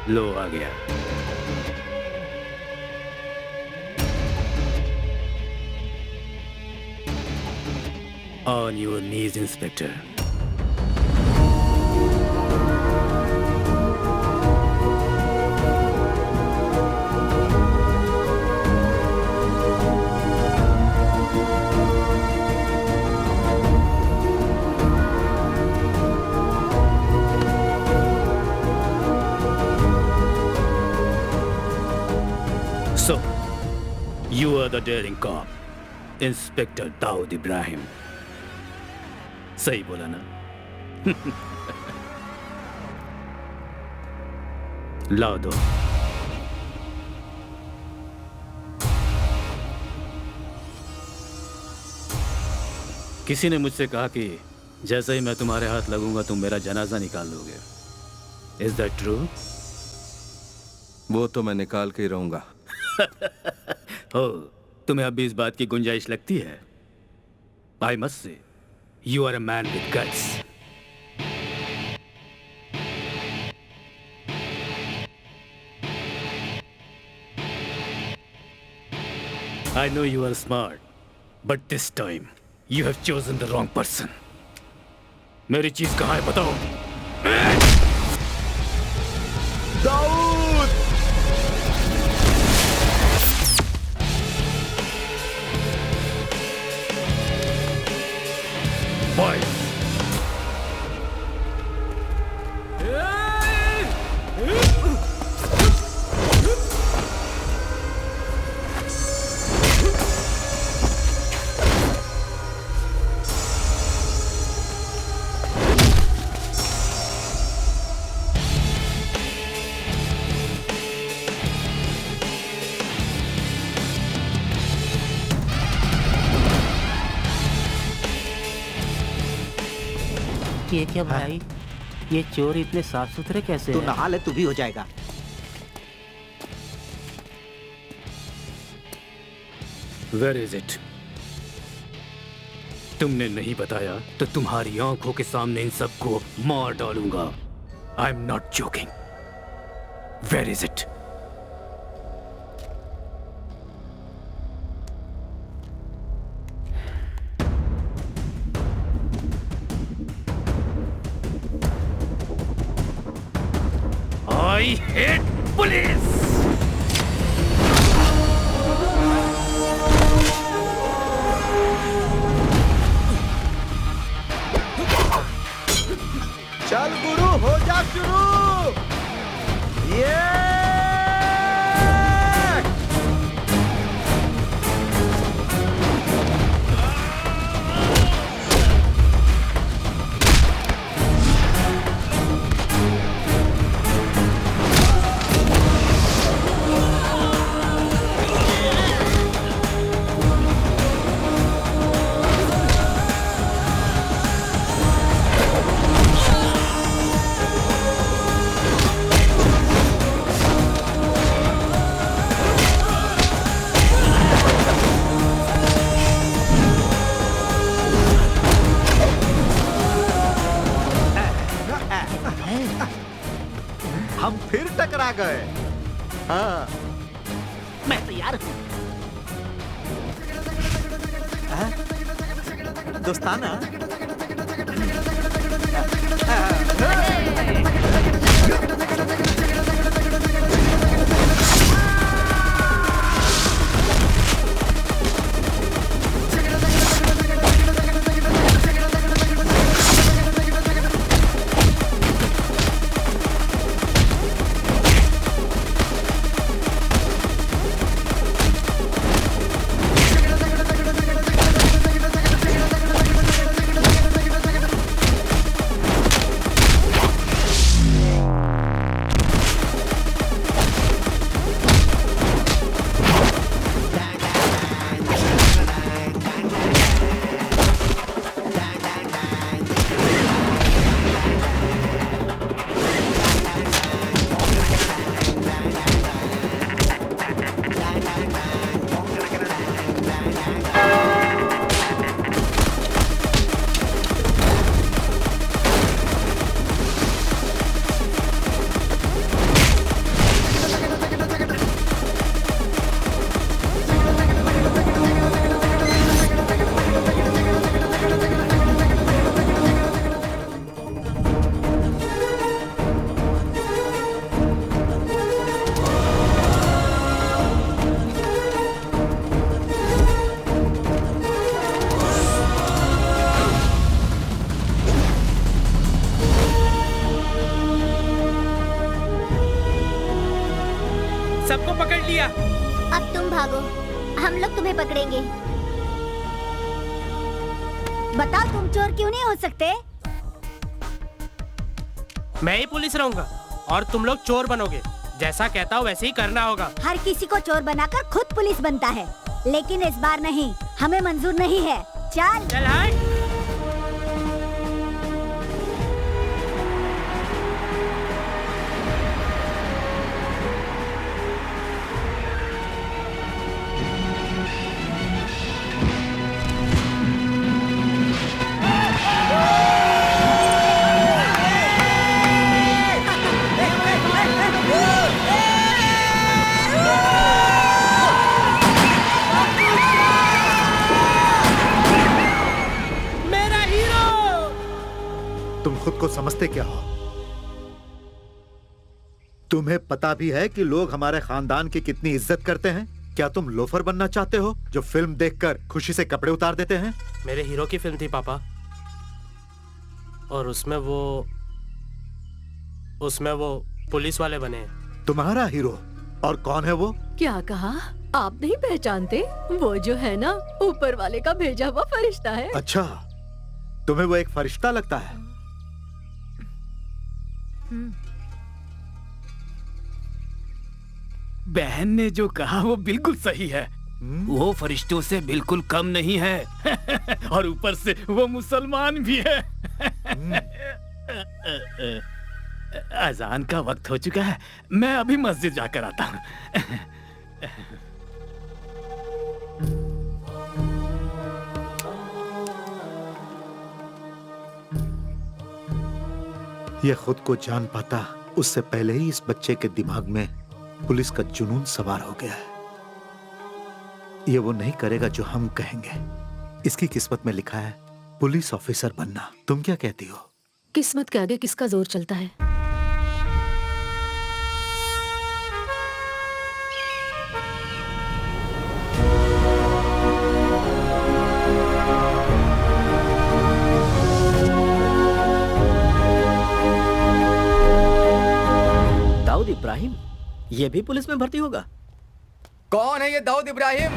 लो आ गया। On your knees, Inspector. So, you are the daring cop, Inspector Dawood Ibrahim. सही बोला ना? लाओ दो। किसी ने मुझसे कहा कि जैसे ही मैं तुम्हारे हाथ लगूंगा तुम मेरा जनाजा निकाल लोगे। Is that true? वो तो मैं निकाल के ही रहूंगा। हो, तुम्हें अब भी इस बात की गुंजाइश लगती है? I must say you are a man with guts. I know you are smart, but this time you have chosen the wrong person. मेरी चीज कहाँ है बताओ? दाऊद! Boy! ये क्या भाई? ये चोर इतने साफ सुथरे कैसे तू हैं? नहा ले, तू भी हो जाएगा। Where is it? तुमने नहीं बताया तो तुम्हारी आंखों के सामने इन सबको मार डालूंगा। I am not joking. Where is it? I hate police! चल गुरु, हो जा शुरू। ये हम फिर टकरा गए। हाँ, मैं तैयार हूँ। दोस्ताना। सबको पकड़ लिया। अब तुम भागो, हम लोग तुम्हें पकड़ेंगे। बताओ तुम चोर क्यों नहीं हो सकते? मैं ही पुलिस रहूंगा और तुम लोग चोर बनोगे। जैसा कहता हूँ वैसे ही करना होगा। हर किसी को चोर बनाकर खुद पुलिस बनता है, लेकिन इस बार नहीं, हमें मंजूर नहीं है। चल चल हट। तुम खुद को समझते क्या हो? तुम्हें पता भी है कि लोग हमारे खानदान की कितनी इज्जत करते हैं? क्या तुम लोफर बनना चाहते हो जो फिल्म देखकर खुशी से कपड़े उतार देते हैं? मेरे हीरो की फिल्म थी पापा, और उसमें वो पुलिस वाले बने हैं। तुम्हारा हीरो? और कौन है वो? क्या कहा? आप नहीं पहचानते? वो जो है ना, ऊपर वाले का भेजा हुआ फरिश्ता है। अच्छा, तुम्हें वो एक फरिश्ता लगता है? बहन ने जो कहा वो बिल्कुल सही है। वो फरिश्तों से बिल्कुल कम नहीं है और ऊपर से वो मुसलमान भी है। अजान का वक्त हो चुका है, मैं अभी मस्जिद जाकर आता हूँ। ये खुद को जान पाता उससे पहले ही इस बच्चे के दिमाग में पुलिस का जुनून सवार हो गया है। ये वो नहीं करेगा जो हम कहेंगे। इसकी किस्मत में लिखा है पुलिस ऑफिसर बनना। तुम क्या कहती हो? किस्मत के आगे किसका जोर चलता है? दाऊद इब्राहिम, ये भी पुलिस में भर्ती होगा? कौन है ये Dawood Ibrahim?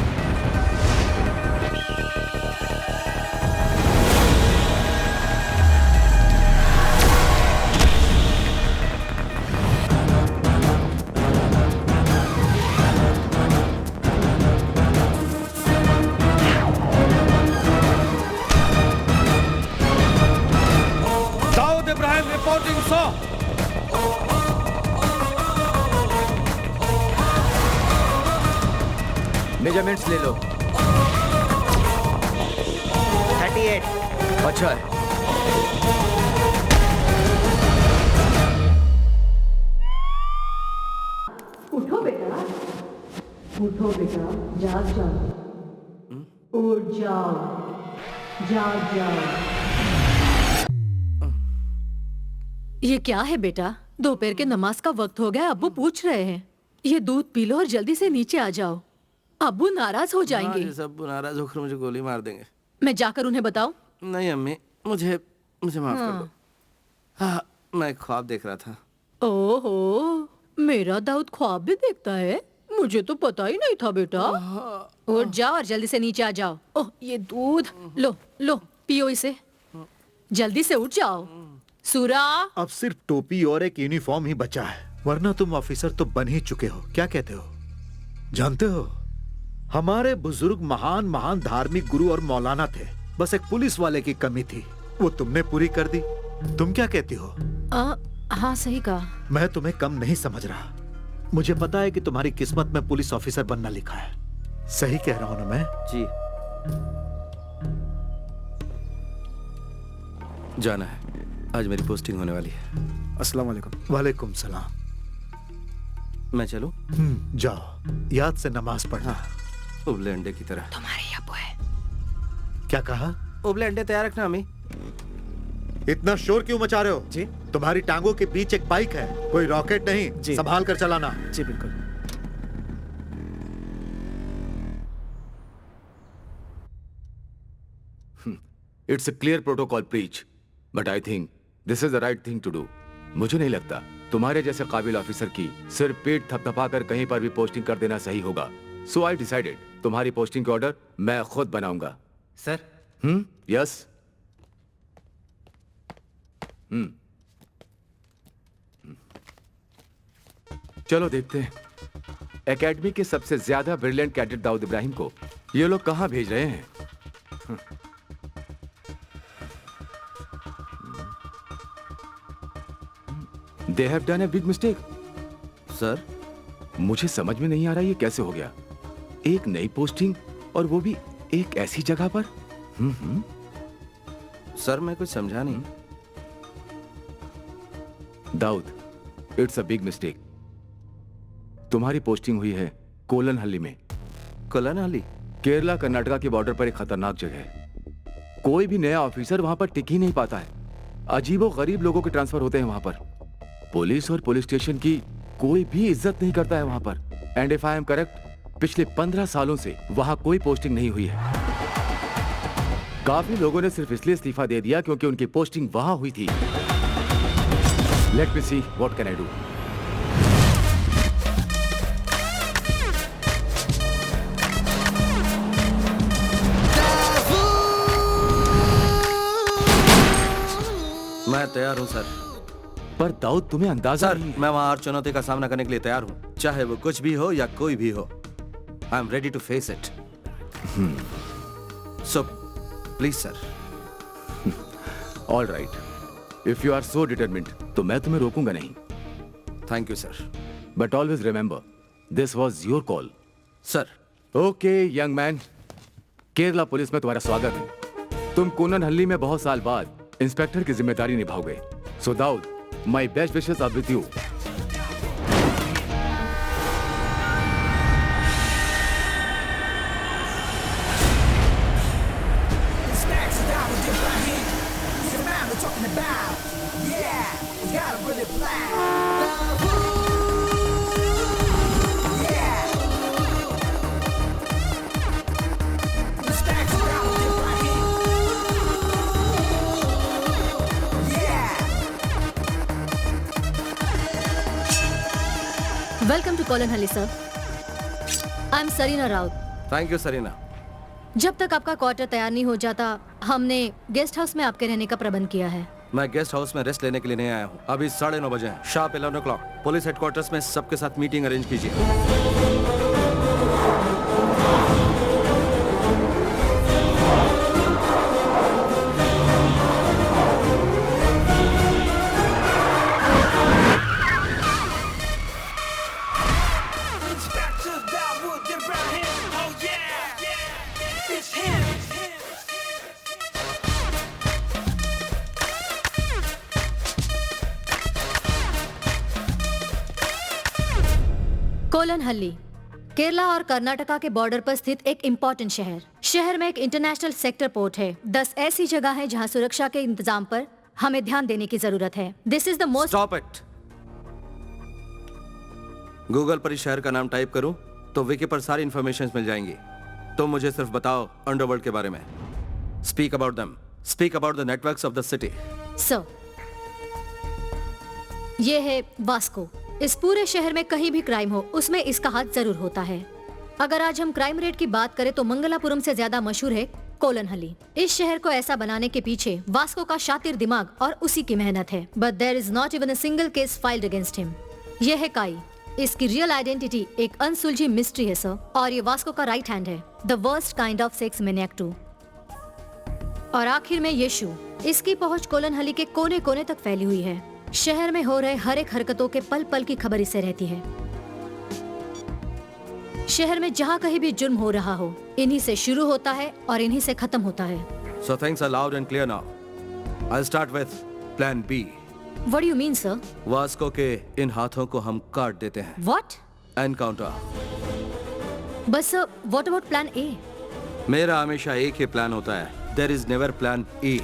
Dawood Ibrahim reporting sir. Measurements ले लो। 38। अच्छा है। उठो बेटा, उठो बेटा, जाग जाओ, उठ जाओ, जाग जाओ। ये क्या है बेटा? दोपहर के नमाज का वक्त हो गया, अब्बू पूछ रहे हैं। ये दूध पी लो और जल्दी से नीचे आ जाओ, अब्बू नाराज हो जाएंगे। सब नाराज होकर मुझे गोली मार देंगे। मैं जाकर उन्हें बताऊं? नहीं अम्मी, मुझे माफ कर दो। हाँ, मैं ख्वाब देख रहा था। ओहो, मेरा दाऊद ख्वाब भी देखता है? मुझे तो पता ही नहीं था बेटा। उठ जाओ और जल्दी से नीचे आ जाओ। ओह, ये दूध लो लो, पियो इसे। जल्दी से उठ जाओ। सूरा, अब सिर्फ टोपी और एक यूनिफॉर्म ही बचा है, वरना तुम ऑफिसर तो बन ही चुके हो। क्या कहते हो? जानते हो, हमारे बुजुर्ग महान महान धार्मिक गुरु और मौलाना थे, बस एक पुलिस वाले की कमी थी, वो तुमने पूरी कर दी। तुम क्या कहती हो? हाँ सही कहा। मैं तुम्हें कम नहीं समझ रहा। मुझे पता है कि तुम्हारी किस्मत में पुलिस ऑफिसर बनना लिखा है। सही कह रहा हूं ना मैं? जी। जाना है, आज मेरी पोस्टिंग होने वाली है। अस्सलाम वालेकुम। वालेकुम सलाम। मैं चलूं? जाओ, याद से नमाज पढ़ना। उबले अंडे की तरह। तुम्हारे अब्बू है। क्या कहा? उबले अंडे तैयार रखना अम्मी। इतना शोर क्यों मचा रहे हो? जी, तुम्हारी टांगों के बीच एक बाइक है, कोई रॉकेट नहीं। संभाल कर चलाना। जी बिल्कुल। It's a clear protocol breach, but I think this is the right thing to do. मुझे नहीं लगता तुम्हारे जैसे काबिल ऑफिसर की सिर्फ पेट थपथपाकर कहीं पर भी पोस्टिंग कर देना सही होगा। सो आई डिसाइडेड तुम्हारी पोस्टिंग के ऑर्डर मैं खुद बनाऊंगा। सर। यस। चलो देखते हैं एकेडमी के सबसे ज्यादा ब्रिलियंट कैडेट दाऊद इब्राहिम को ये लोग कहां भेज रहे हैं। They have done a big mistake. Sir, मुझे समझ में नहीं आ रहा ये कैसे हो गया। एक नई पोस्टिंग और वो भी एक ऐसी जगह पर। सर मैं कुछ समझा नहीं। Dawood, it's a big mistake. तुम्हारी पोस्टिंग हुई है कोलनहल्ली में। कोलनहल्ली? केरला कर्नाटका के बॉर्डर पर एक खतरनाक जगह है। कोई भी नया ऑफिसर वहां पर टिक ही नहीं पाता है। अजीबो गरीब लोगों के ट्रांसफर होते हैं वहां पर। पुलिस और पुलिस स्टेशन की कोई भी इज्जत नहीं करता है वहां पर। And if I am correct, पिछले 15 सालों से वहां कोई पोस्टिंग नहीं हुई है। काफी लोगों ने सिर्फ इसलिए इस्तीफा दे दिया क्योंकि उनकी पोस्टिंग वहां हुई थी। Let me see what can I do. मैं तैयार हूं सर। पर दाऊद तुम्हें अंदाजा सर, मैं वहां हर चुनौती का सामना करने के लिए तैयार हूं, चाहे वो कुछ भी हो या कोई भी हो। I am ready to face it. So please sir. All right, if you are so determined तो मैं तुम्हें रोकूंगा नहीं। Thank you sir. But always remember, this was your call. Sir. Okay young man, Kerala police में तुम्हारा स्वागत है। तुम कोलनहल्ली में बहुत साल बाद इंस्पेक्टर की जिम्मेदारी निभाओगे। So Dawood, my best wishes are with you. Welcome to Kolanhalli sir. I am Sarina Raut. Thank you Sarina. जब तक आपका क्वार्टर तैयार नहीं हो जाता, हमने गेस्ट हाउस में आपके रहने का प्रबंध किया है। मैं गेस्ट हाउस में रेस्ट लेने के लिए नहीं आया हूँ। अभी 9:30 बजे हैं, शार्प 11 o'clock पुलिस हेडक्वार्टर्स में सबके साथ मीटिंग अरेंज कीजिए। कोलनहल्ली केरला और कर्नाटका के बॉर्डर पर स्थित एक इम्पोर्टेंट शहर में एक इंटरनेशनल सेक्टर पोर्ट है। 10 ऐसी जगह है जहां सुरक्षा के इंतजाम पर हमें ध्यान देने की जरूरत है। This is the most. Stop it. Google पर इस शहर का नाम टाइप करूं तो विकी पर सारी इंफॉर्मेशन मिल जाएंगी। तुम मुझे सिर्फ बताओ अंडरवर्ल्ड के बारे में। Speak about them. Speak about the networks of the city. Sir, ये है वास्को। इस पूरे शहर में कहीं भी क्राइम हो, उसमें इसका हाथ जरूर होता है। अगर आज हम क्राइम रेट की बात करें तो मंगलापुरम से ज्यादा मशहूर है कोलनहल्ली। इस शहर को ऐसा बनाने के पीछे वास्को का शातिर दिमाग और उसी की मेहनत है। But there is not even a single case filed against him. ये है काई। इसकी रियल आइडेंटिटी एक अनसुलझी मिस्ट्री है सर, और ये वास्को का राइट हैंड है, the worst kind of sex maniac too. और आखिर में यीशु। इसकी पहुंच कोलनहल्ली के कोने कोने तक फैली हुई है। शहर में हो रहे हर एक हरकतों के पल पल की खबर इसे रहती है। शहर में जहाँ कहीं भी जुर्म हो रहा हो, इन्हीं से शुरू होता है और इन्हीं से खत्म होता है। So things are loud and clear now. I'll start with Plan B. What do you mean, sir? Vasco के इन हाथों को हम काट देते हैं। What? Encounter. बस sir, what about Plan A? मेरा हमेशा एक ही प्लान होता है। There is never Plan E.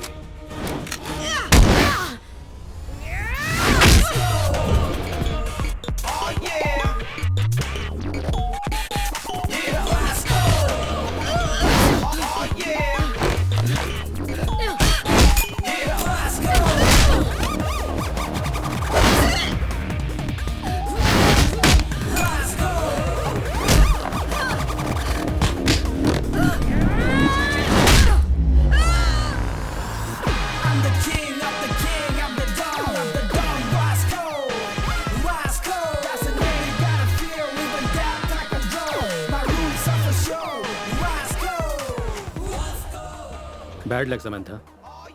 Bad luck Samantha,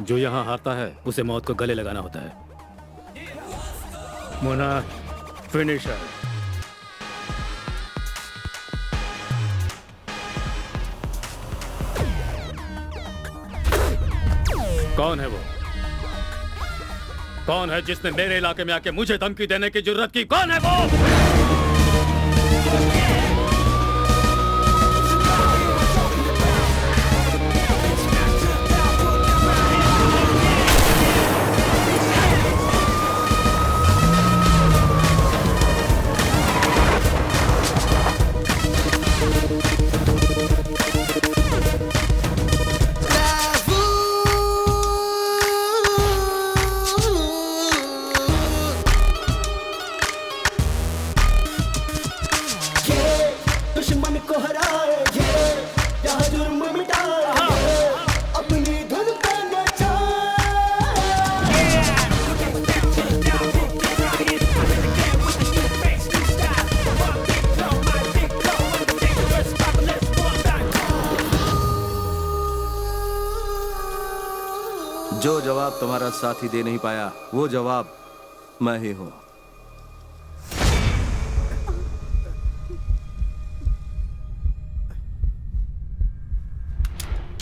जो यहाँ हारता है उसे मौत को गले लगाना होता है। मोना, फिनिशर। कौन है वो? कौन है जिसने मेरे इलाके में आके मुझे धमकी देने की जुर्रत की? कौन है वो? जो जवाब तुम्हारा साथी दे नहीं पाया, वो जवाब मैं ही हूं।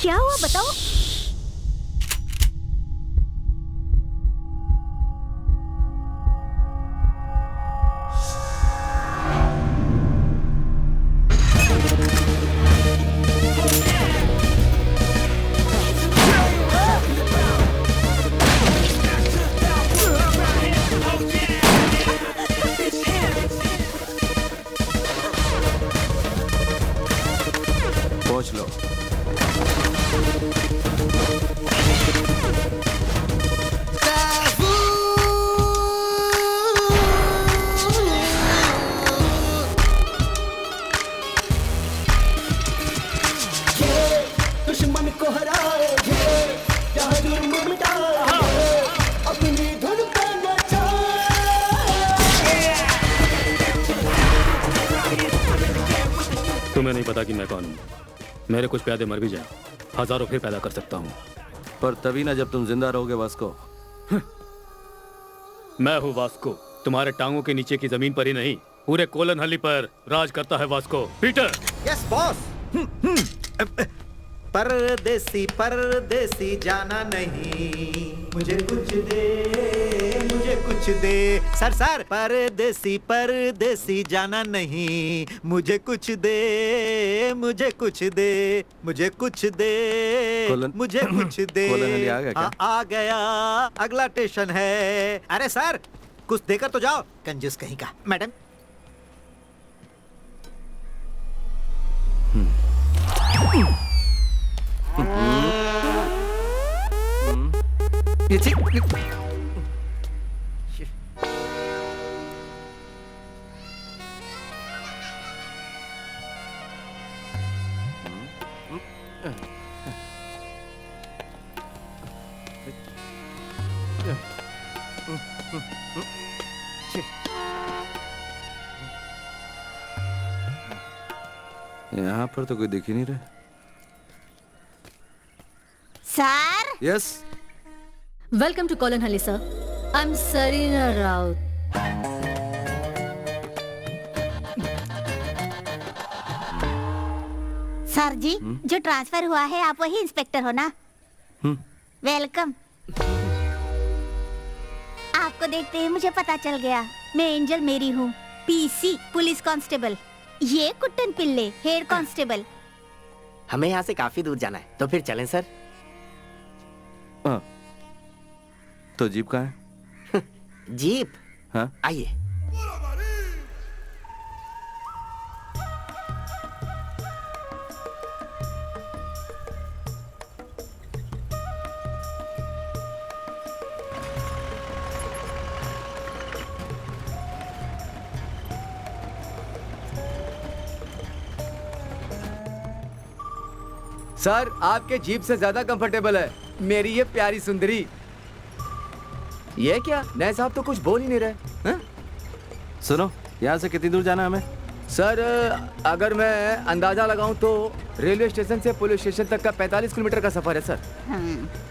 क्या हुआ बताओ? पहुंच लो। दुश्मन को हराए क्या जुर्म मिटाए अपनी धुन पे तुम्हें नहीं पता कि मैं कौन हूँ। मेरे कुछ प्यादे मर भी जाएं, हजारों फिर पैदा कर सकता हूँ। पर तभी ना जब तुम जिंदा रहोगे वास्को। मैं हूँ वास्को। तुम्हारे टांगों के नीचे की जमीन पर ही नहीं, पूरे कोलनहल्ली पर राज करता है वास्को। पीटर। Yes boss. परदेसी परदेसी जाना नहीं, मुझे कुछ दे, मुझे कुछ दे। सर परदेसी परदेसी जाना नहीं, मुझे कुछ दे, मुझे कुछ दे, मुझे कुछ दे, मुझे कुछ दे। कोलनहल्ली आ गया क्या? आ गया, अगला स्टेशन है। अरे सर कुछ देकर तो जाओ, कंजूस कहीं का। मैडम यहाँ पर तो कोई दिख ही नहीं रहा। Sir. Yes. Welcome to Kolanhalli sir. I am Sarina Raut. Sir ji, जो ट्रांसफर हुआ है आप वही इंस्पेक्टर हो ना? वेलकम। आपको देखते ही मुझे पता चल गया, मैं एंजल मेरी हूँ, पीसी पुलिस कांस्टेबल। ये कुट्टन पिल्ले हेड कांस्टेबल। हमें यहाँ से काफी दूर जाना है, तो फिर चलें सर। तो जीप कहाँ है? जीप? हाँ आइए। सर आपके जीप से ज्यादा कंफर्टेबल है मेरी ये प्यारी सुंदरी। ये क्या, नए साहब तो कुछ बोल ही नहीं रहे। सुनो, यहाँ से कितनी दूर जाना है हमें? सर अगर मैं अंदाजा लगाऊं तो रेलवे स्टेशन से पुलिस स्टेशन तक का 45 किलोमीटर का सफर है सर।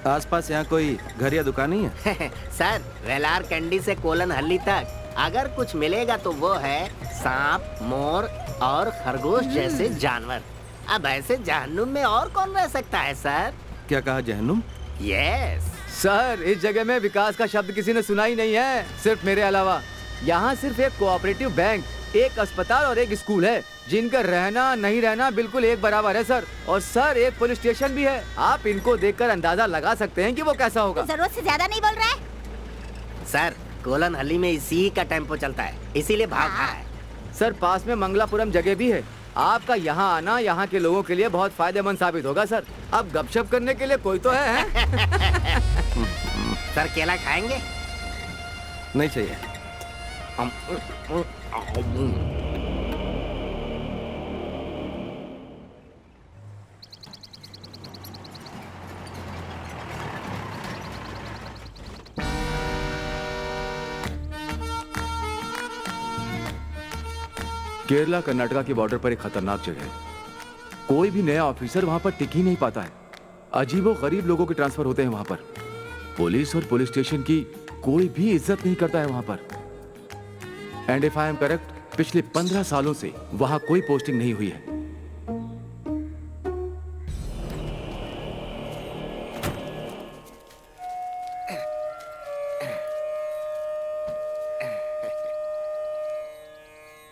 आसपास यहाँ कोई घर या दुकान नहीं है? सर वेलार कैंडी से कोलन हल्ली तक अगर कुछ मिलेगा तो वो है सांप, मोर और खरगोश जैसे जानवर। अब ऐसे जहन्नुम में और कौन रह सकता है सर? क्या कहा, जहन्नुम? यस सर, इस जगह में विकास का शब्द किसी ने सुना ही नहीं है, सिर्फ मेरे अलावा। यहाँ सिर्फ एक कोऑपरेटिव बैंक, एक अस्पताल और एक स्कूल है, जिनका रहना नहीं रहना बिल्कुल एक बराबर है सर। और सर एक पुलिस स्टेशन भी है। आप इनको देखकर अंदाजा लगा सकते हैं कि वो कैसा होगा। जरूरत से ज्यादा नहीं बोल रहा है? सर कोलन हल्ली में इसी का टेम्पो चलता है, इसीलिए भाव खा है। सर पास में मंगलापुरम जगह भी है। आपका यहाँ आना यहाँ के लोगों के लिए बहुत फायदेमंद साबित होगा सर। अब गपशप करने के लिए कोई तो है? सर केला खाएंगे? नहीं चाहिए। केरला कर्नाटका के बॉर्डर पर एक खतरनाक जगह है। कोई भी नया ऑफिसर वहां पर टिक ही नहीं पाता है। अजीबो गरीब लोगों के ट्रांसफर होते हैं वहां पर। पुलिस और पुलिस स्टेशन की कोई भी इज्जत नहीं करता है वहां पर। And if I am correct, पिछले 15 सालों से वहां कोई पोस्टिंग नहीं हुई है।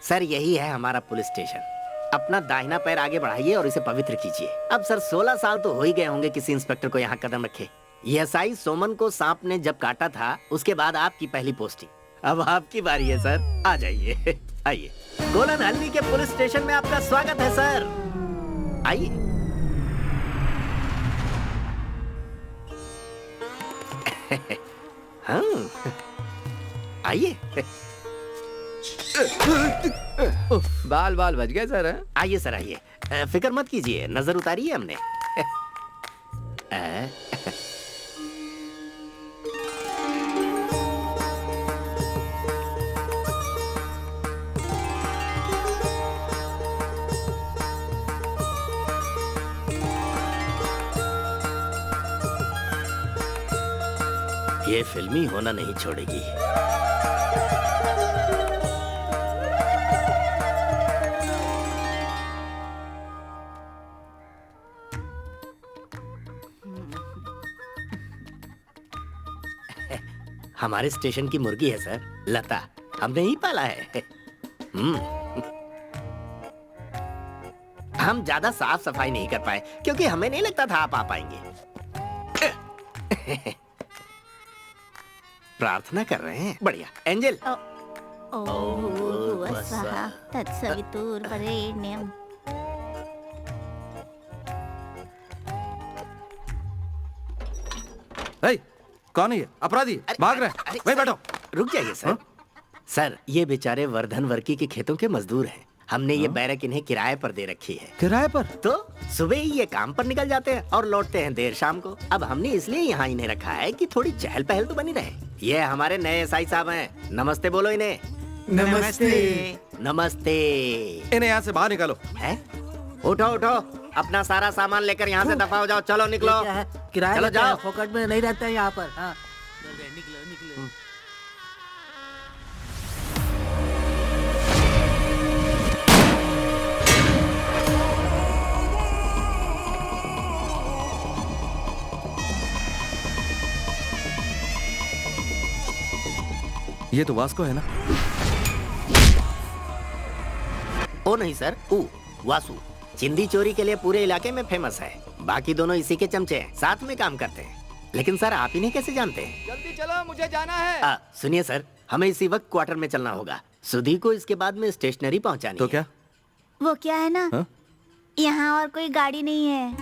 सर यही है हमारा पुलिस स्टेशन। अपना दाहिना पैर आगे बढ़ाइए और इसे पवित्र कीजिए। अब सर 16 साल तो हो ही गए होंगे किसी इंस्पेक्टर को यहाँ कदम रखे। एसआई सोमन को सांप ने जब काटा था उसके बाद आपकी पहली पोस्टिंग। अब आपकी बारी है सर, आ जाइए। आइए, कोलन हल्ली के पुलिस स्टेशन में आपका स्वागत है सर। आइए। हाँ, आइए। बाल बाल बच गए सर। आइए सर आइए, फिक्र मत कीजिए, नजर उतारी है हमने। ये फिल्मी होना नहीं छोड़ेगी। हमारे स्टेशन की मुर्गी है सर, लता, हमने ही पाला है। हम ज्यादा साफ सफाई नहीं कर पाए क्योंकि हमें नहीं लगता था आप आ पाएंगे। प्रार्थना कर रहे हैं, बढ़िया। एंजल। तत्सवितुर्वरेण्यं। कौन है ये? अपराधी भाग रहे। वहीं बैठो। रुक जाइए सर। सर ये बेचारे वर्धन वर्की के खेतों के मजदूर हैं। हमने ये बैरक इन्हें किराए पर दे रखी है। किराए पर? तो सुबह ही ये काम पर निकल जाते हैं और लौटते हैं देर शाम को। अब हमने इसलिए यहाँ इन्हें रखा है कि थोड़ी चहल पहल तो बनी रहे। ये हमारे नए एसआई साहब हैं। नमस्ते बोलो इन्हें। नमस्ते। नमस्ते। इन्हें यहाँ से बाहर निकालो। है? उठो उठो, अपना सारा सामान लेकर यहाँ से दफा हो जाओ। चलो निकलो। किराया चलो जाओ। फोकट में नहीं रहते हैं यहाँ पर। हाँ। निकलो निकलो। ये तो वास्को है ना? ओ नहीं सर, वासु चिंदी चोरी के लिए पूरे इलाके में फेमस है। बाकी दोनों इसी के चमचे हैं, साथ में काम करते हैं। लेकिन सर आप इन्हें कैसे जानते हैं? जल्दी चलो, मुझे जाना है। सुनिए सर, हमें इसी वक्त क्वार्टर में चलना होगा। सुधी को इसके बाद में स्टेशनरी पहुंचानी तो क्या? वो क्या है ना, यहाँ और कोई गाड़ी नहीं है।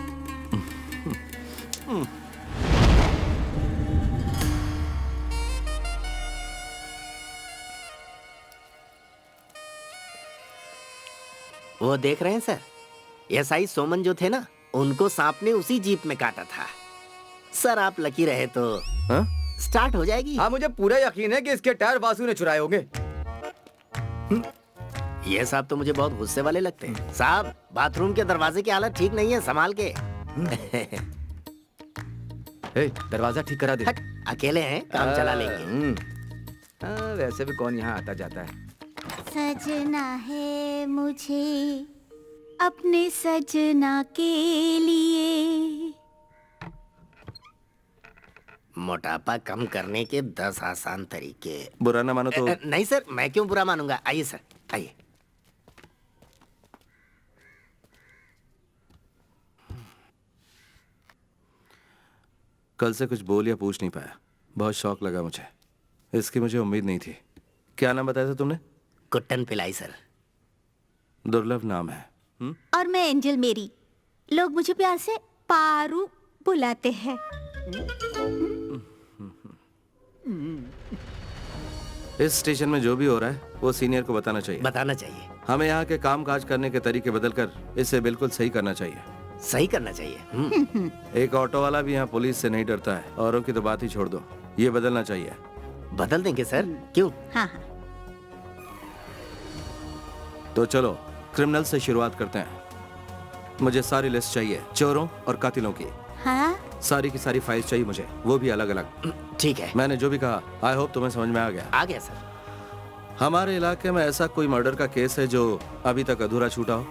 वो देख रहे हैं सर, एसआई सोमन जो थे ना, उनको सांप ने उसी जीप में काटा था। सर आप लकी रहे तो स्टार्ट हो जाएगी। हाँ मुझे पूरा यकीन है कि इसके टायर वासु ने चुराए होंगे। ये साहब तो मुझे बहुत गुस्से वाले लगते हैं। साहब, बाथरूम के दरवाजे की हालत ठीक नहीं है, संभाल के। ए, दरवाजा ठीक करा दे। हट, अकेले हैं, काम चला लेंगे। वैसे भी कौन यहाँ आता जाता है। सजना है मुझे अपने सजना के लिए। मोटापा कम करने के 10 आसान तरीके। बुरा ना मानो तो। नहीं सर, मैं क्यों बुरा मानूंगा। आइए सर, आइए। कल से कुछ बोल या पूछ नहीं पाया, बहुत शौक लगा मुझे। इसकी मुझे उम्मीद नहीं थी। क्या नाम बताया था तुमने? कुट्टन पिलाई सर। दुर्लभ नाम है। और मैं एंजल मेरी, लोग मुझे प्यार से पारू बुलाते हैं। इस स्टेशन में जो भी हो रहा है वो सीनियर को बताना चाहिए। बताना चाहिए। हमें यहाँ के काम काज करने के तरीके बदलकर इसे बिल्कुल सही करना चाहिए। सही करना चाहिए। एक ऑटो वाला भी यहाँ पुलिस से नहीं डरता है। औरों की तो बात ही छोड़ दो, ये बदलना चाहिए। बदल देंगे सर, क्यों? हाँ। तो चलो क्रिमिनल से शुरुआत करते हैं। मुझे सारी लिस्ट चाहिए चोरों और कातिलों की। हाँ? सारी की सारी फाइल्स चाहिए मुझे, वो भी अलग अलग। ठीक है। मैंने जो भी कहा आई होप तुम्हें समझ में आ गया। आ गया सर। हमारे इलाके में ऐसा कोई मर्डर का केस है जो अभी तक अधूरा छूटा हो?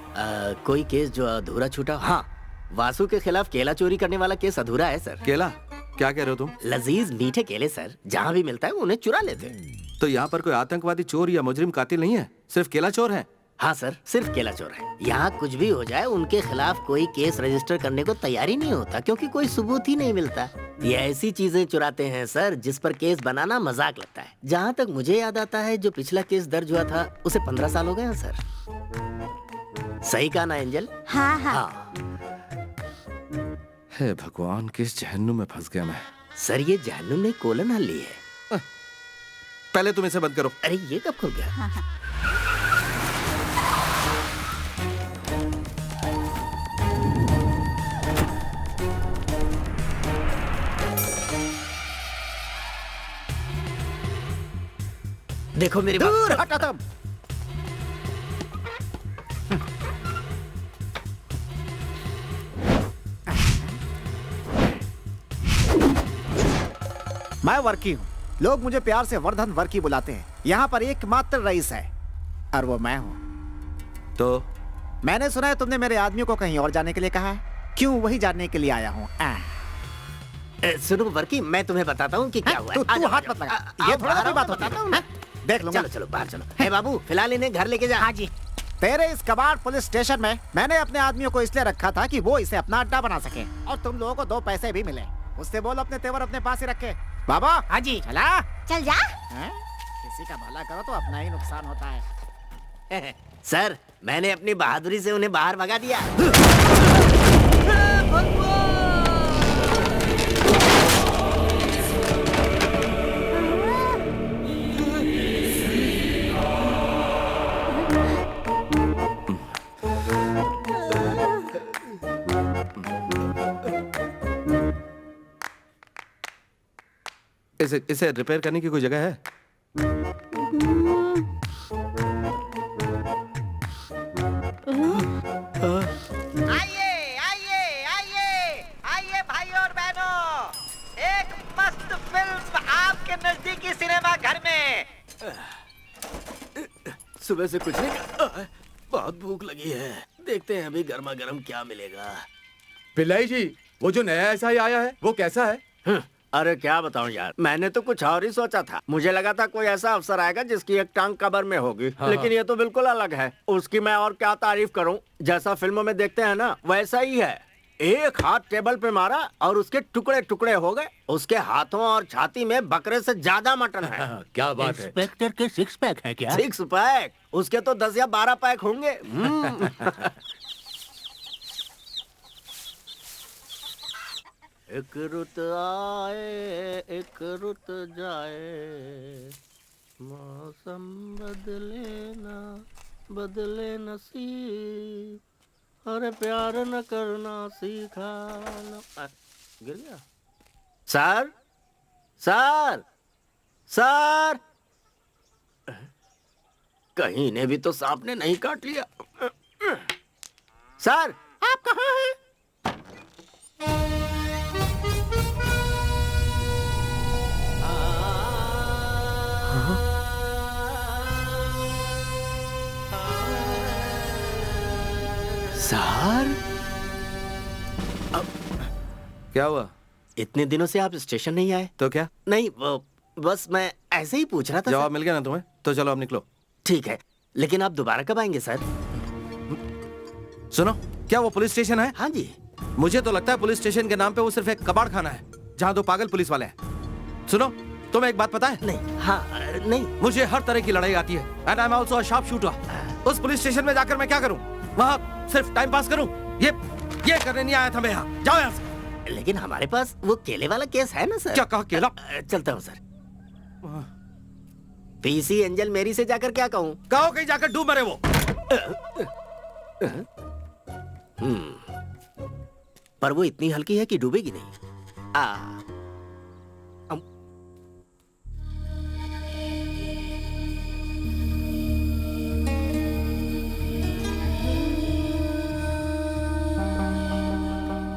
कोई केस जो अधूरा छूटा? हाँ, वासु के खिलाफ केला चोरी करने वाला केस अधूरा है सर। केला? क्या कह रहे हो तुम? लजीज मीठे केले सर, जहाँ भी मिलता है उन्हें चुरा लेते हैं। तो यहाँ पर कोई आतंकवादी चोर या मुजरिम कातिल नहीं है, सिर्फ केला चोर है? हाँ सर, सिर्फ केला चोर है। यहाँ कुछ भी हो जाए उनके खिलाफ कोई केस रजिस्टर करने को तैयार ही नहीं होता, क्योंकि कोई सबूत ही नहीं मिलता। ये ऐसी चीजें चुराते हैं सर जिस पर केस बनाना मजाक लगता है। जहाँ तक मुझे याद आता है, जो पिछला केस दर्ज हुआ था उसे 15 साल हो गए हैं सर। सही कहा ना एंजल? हाँ हाँ। हे भगवान, किस जहन्नुम में फंस गया मैं। सर ये जहन्नुम ने कोलन हल ली है। पहले तुम इसे बंद करो। अरे ये कब खुल गया? हाँ हाँ। देखो मेरी दूर हटा तुम। मैं वर्की हूँ, लोग मुझे प्यार से वर्धन वर्की बुलाते हैं। यहाँ पर एकमात्र रईस है और वो मैं हूँ। तो मैंने सुना है तुमने मेरे आदमियों को कहीं और जाने के लिए कहा है। क्यों? वही जानने के लिए आया हूँ। सुनो वर्की, मैं तुम्हें बताता हूँ कि क्या हुआ है। तू हाथ मत लगा, ये थोड़ा ना कोई बात होती है। देख लूंगा। चलो चलो बाहर चलो। हे बाबू, फिलहाल इन्हें घर लेके जा। हाँ जी। तेरे इस कबाड़ पुलिस स्टेशन में मैंने अपने आदमियों को इसलिए रखा था कि वो इसे अपना अड्डा बना सके, और तुम लोगों को 2 पैसे भी मिले। उससे बोल अपने तेवर अपने पास ही रखे। बाबा। हाँ जी। चला चल जा। किसी का भला करो तो अपना ही नुकसान होता है। सर, मैंने अपनी बहादुरी से उन्हें बाहर भगा दिया। इसे रिपेयर करने की कोई जगह है? आइए आइए आइए आइए भाई और बहनों, एक मस्त फिल्म आपके नजदीकी सिनेमा घर में। सुबह से कुछ नहीं, बहुत भूख लगी है। देखते हैं अभी गर्मा गर्म क्या मिलेगा। पिल्लाई जी, वो जो नया एसआई आया है वो कैसा है? अरे क्या बताऊं यार, मैंने तो कुछ और ही सोचा था। मुझे लगा था कोई ऐसा अफसर आएगा जिसकी एक टांग कबर में होगी। हाँ, लेकिन ये तो बिल्कुल अलग है। उसकी मैं और क्या तारीफ करूं, जैसा फिल्मों में देखते हैं ना वैसा ही है। एक हाथ टेबल पे मारा और उसके टुकड़े टुकड़े हो गए। उसके हाथों और छाती में बकरे से ज्यादा मटन है। क्या बात है? इंस्पेक्टर के 6 पैक है क्या? 6 पैक? उसके तो 10 या 12 पैक होंगे। एक रुत आए एक रुत जाए, मौसम बदले ना बदले नसीब, अरे प्यार न करना सीखा न। गिर गया। सर सर सर, कहीं इन्हें भी तो सांप ने नहीं काट लिया। सर, आप कहाँ हैं? सर, क्या हुआ? इतने दिनों से आप स्टेशन नहीं आए? तो क्या? नहीं, बस मैं ऐसे ही पूछ रहा था। जवाब मिल गया ना तुम्हें? तो चलो अब निकलो। ठीक है, लेकिन आप दोबारा कब आएंगे सर? सुनो, क्या वो पुलिस स्टेशन है? हाँ जी। मुझे तो लगता है पुलिस स्टेशन के नाम पे वो सिर्फ एक कबाड़ खाना है जहाँ दो पागल पुलिस वाले हैं। सुनो, तुम्हें एक बात पता है? नहीं। हाँ, नहीं। मुझे हर तरह की लड़ाई आती है and I am also a sharp shooter. उस पुलिस स्टेशन में जाकर मैं क्या करूं? वहाँ सिर्फ टाइम पास करूं? ये करने नहीं आया था मैं यहाँ। जाओ यहाँ से। लेकिन हमारे पास वो केले वाला केस है ना सर? क्या कहा? केला? चलता हूँ सर। पीसी एंजल मेरी से जाकर क्या कहूँ? कहो कहीं जाकर डूब मरे वो। पर वो इतनी हल्की है कि डूबेगी नहीं।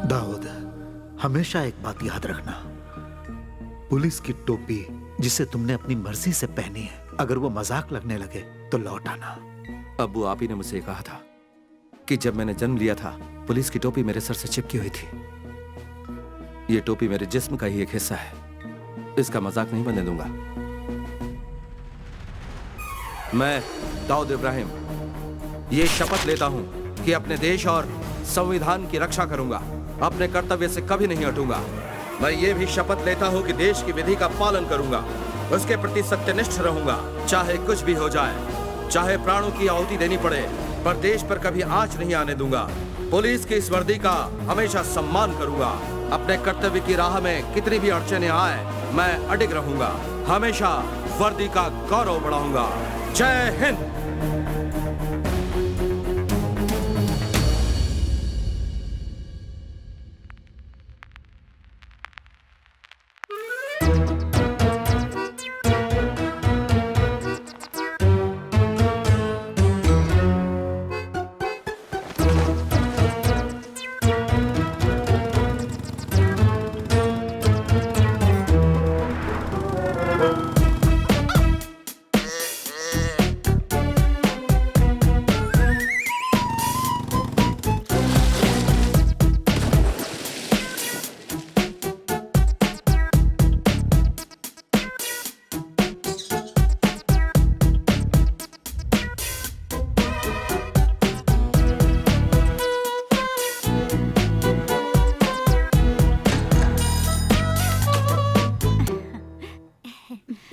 दाऊद, हमेशा एक बात याद रखना, पुलिस की टोपी जिसे तुमने अपनी मर्जी से पहनी है, अगर वो मजाक लगने लगे तो लौट आना। अब्बू, आप ही ने मुझसे कहा था कि जब मैंने जन्म लिया था पुलिस की टोपी मेरे सर से चिपकी हुई थी। ये टोपी मेरे जिस्म का ही एक हिस्सा है, इसका मजाक नहीं बनने दूंगा। मैं दाऊद इब्राहिम ये शपथ लेता हूं कि अपने देश और संविधान की रक्षा करूंगा, अपने कर्तव्य से कभी नहीं हटूंगा। मैं ये भी शपथ लेता हूं कि देश की विधि का पालन करूंगा, उसके प्रति सत्यनिष्ठ रहूंगा, चाहे कुछ भी हो जाए, चाहे प्राणों की आहुति देनी पड़े, पर देश पर कभी आंच नहीं आने दूंगा। पुलिस की इस वर्दी का हमेशा सम्मान करूंगा। अपने कर्तव्य की राह में कितनी भी अड़चने आए, मैं अडिग रहूंगा, हमेशा वर्दी का गौरव बढ़ाऊंगा। जय हिंद।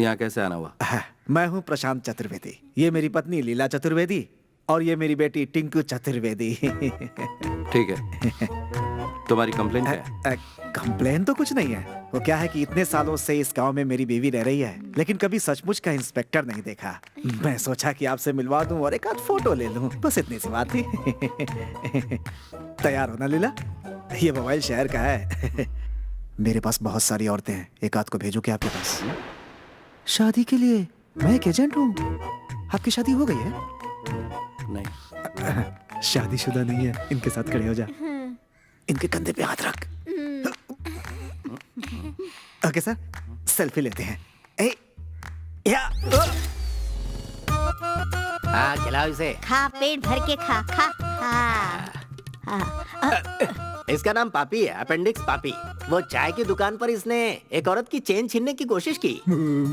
यहाँ कैसे आना हुआ? मैं हूँ प्रशांत चतुर्वेदी, ये मेरी पत्नी लीला चतुर्वेदी और ये मेरी बेटी टिंकू चतुर्वेदी। ठीक है, तुम्हारी कंप्लेंट क्या है? कंप्लेन तो कुछ नहीं है। वो क्या है कि इतने सालों से इस गांव में मेरी बीवी रह रही है, लेकिन कभी सचमुच का इंस्पेक्टर नहीं देखा। मैं सोचा कि आपसे मिलवा दूं और एक आध फोटो ले लूं, बस इतनी सी बात थी। तैयार हो ना लीला? ये मोबाइल शहर का है। मेरे पास बहुत सारी औरतें हैं, एक आध को भेजो क्या आपके पास? शादी के लिए मैं एक एजेंट हूँ। आपकी शादी हो गई है? नहीं। शादीशुदा नहीं है। इनके साथ खड़े हो जा, इनके कंधे पे हाथ रख। ओके सर, सेल्फी लेते हैं। हाँ, खिलाओ इसे। खा, पेट भर के खा खा। इसका नाम पापी है, अपेंडिक्स पापी। वो चाय की दुकान पर इसने एक औरत की चेन छीनने की कोशिश की।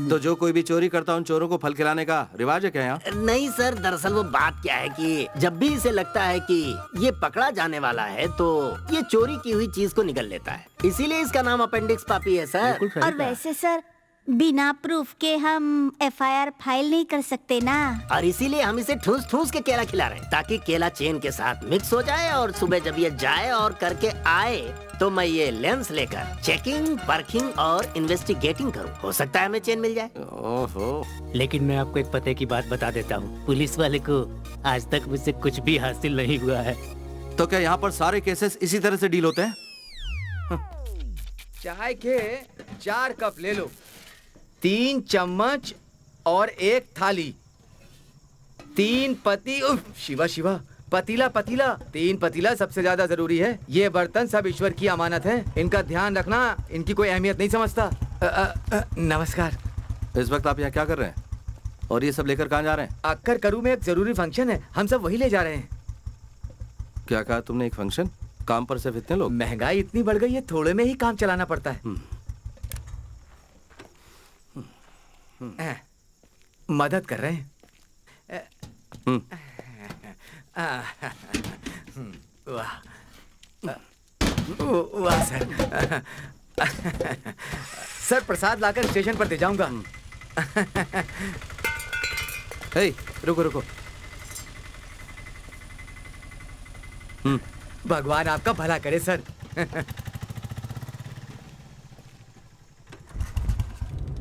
तो जो कोई भी चोरी करता उन चोरों को फल खिलाने का रिवाज है क्या यहाँ? नहीं सर, दरअसल वो बात क्या है कि जब भी इसे लगता है कि ये पकड़ा जाने वाला है तो ये चोरी की हुई चीज को निगल लेता है, इसीलिए इसका नाम अपेंडिक्स पापी है सर। और वैसे सर, बिना प्रूफ के हम एफआईआर फाइल नहीं कर सकते ना। और इसीलिए हम इसे ठूस ठूस के केला खिला रहे हैं, ताकि केला चेन के साथ मिक्स हो जाए और सुबह जब ये जाए और करके आए तो मैं ये लेंस लेकर चेकिंग, परखिंग और इन्वेस्टिगेटिंग करूं। हो सकता है हमें चेन मिल जाए। ओहो। लेकिन मैं आपको एक पते की बात बता देता हूँ, पुलिस वाले को आज तक मुझसे कुछ भी हासिल नहीं हुआ है। तो क्या यहाँ पर सारे केसेस इसी तरह से डील होते हैं? चाय के 4 कप ले लो, 3 चम्मच और 1 थाली। 3 पति उफ, शिवा शिवा पतीला पतीला 3 पतीला सबसे ज्यादा जरूरी है। ये बर्तन सब ईश्वर की अमानत है, इनका ध्यान रखना। इनकी कोई अहमियत नहीं समझता। नमस्कार। इस वक्त आप यहाँ क्या कर रहे हैं और ये सब लेकर कहाँ जा रहे हैं? अक्कर करू में एक जरूरी फंक्शन है, हम सब वही ले जा रहे हैं। क्या कहा तुमने? एक फंक्शन? काम पर सिर्फ इतने लोग? महंगाई इतनी बढ़ गई है, थोड़े में ही काम चलाना पड़ता है। मदद कर रहे हैं। वाह वाह सर। सर प्रसाद लाकर स्टेशन पर दे जाऊंगा। रुको रुको। भगवान आपका भला करे सर।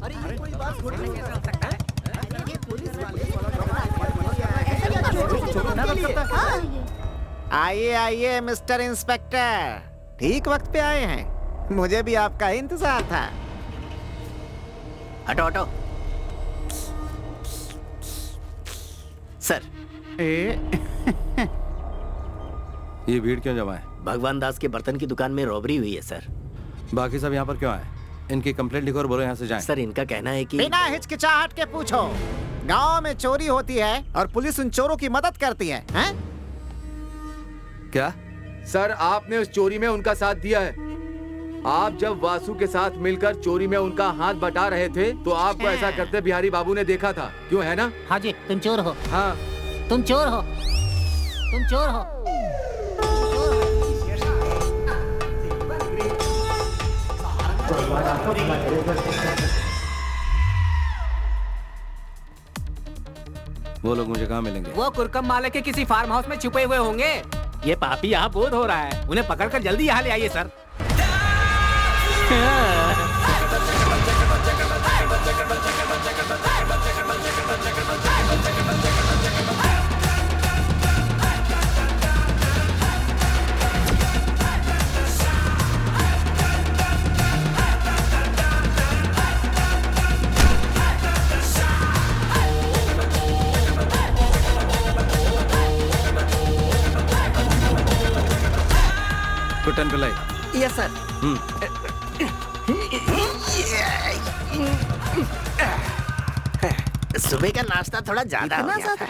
अरे ये कोई बात थोड़ी नहीं कर सकता है। ये पुलिस वाले आइए आइए मिस्टर इंस्पेक्टर, ठीक वक्त पे आए हैं। मुझे भी आपका इंतजार था। हटो हटो। सर ये भीड़ क्यों जमा है? भगवान दास के बर्तन की दुकान में रॉबरी हुई है सर। बाकी सब यहाँ पर क्यों आए? इनकी कंप्लेंट लिखो और बोलो यहाँ से जाएं। सर इनका कहना है कि बिना हिचकिचाहट के पूछो। गांव में चोरी होती है और पुलिस उन चोरों की मदद करती है, हैं? क्या? सर आपने उस चोरी में उनका साथ दिया है। आप जब वासु के साथ मिलकर चोरी में उनका हाथ बटा रहे थे तो आपको ऐसा करते बिहारी बाबू ने देखा था, क्यों है ना? हाँ जी, तुम चोर हो। हाँ तुम चोर हो, तुम चोर हो। वो लोग मुझे कहाँ मिलेंगे? वो कुरकम माले के किसी फार्म हाउस में छुपे हुए होंगे। ये पापी यहाँ बोध हो रहा है, उन्हें पकड़कर जल्दी यहाँ ले आइए sir. Kuttan Pillai. Yes sir. सुबह का नाश्ता थोड़ा ज्यादा हो गया था।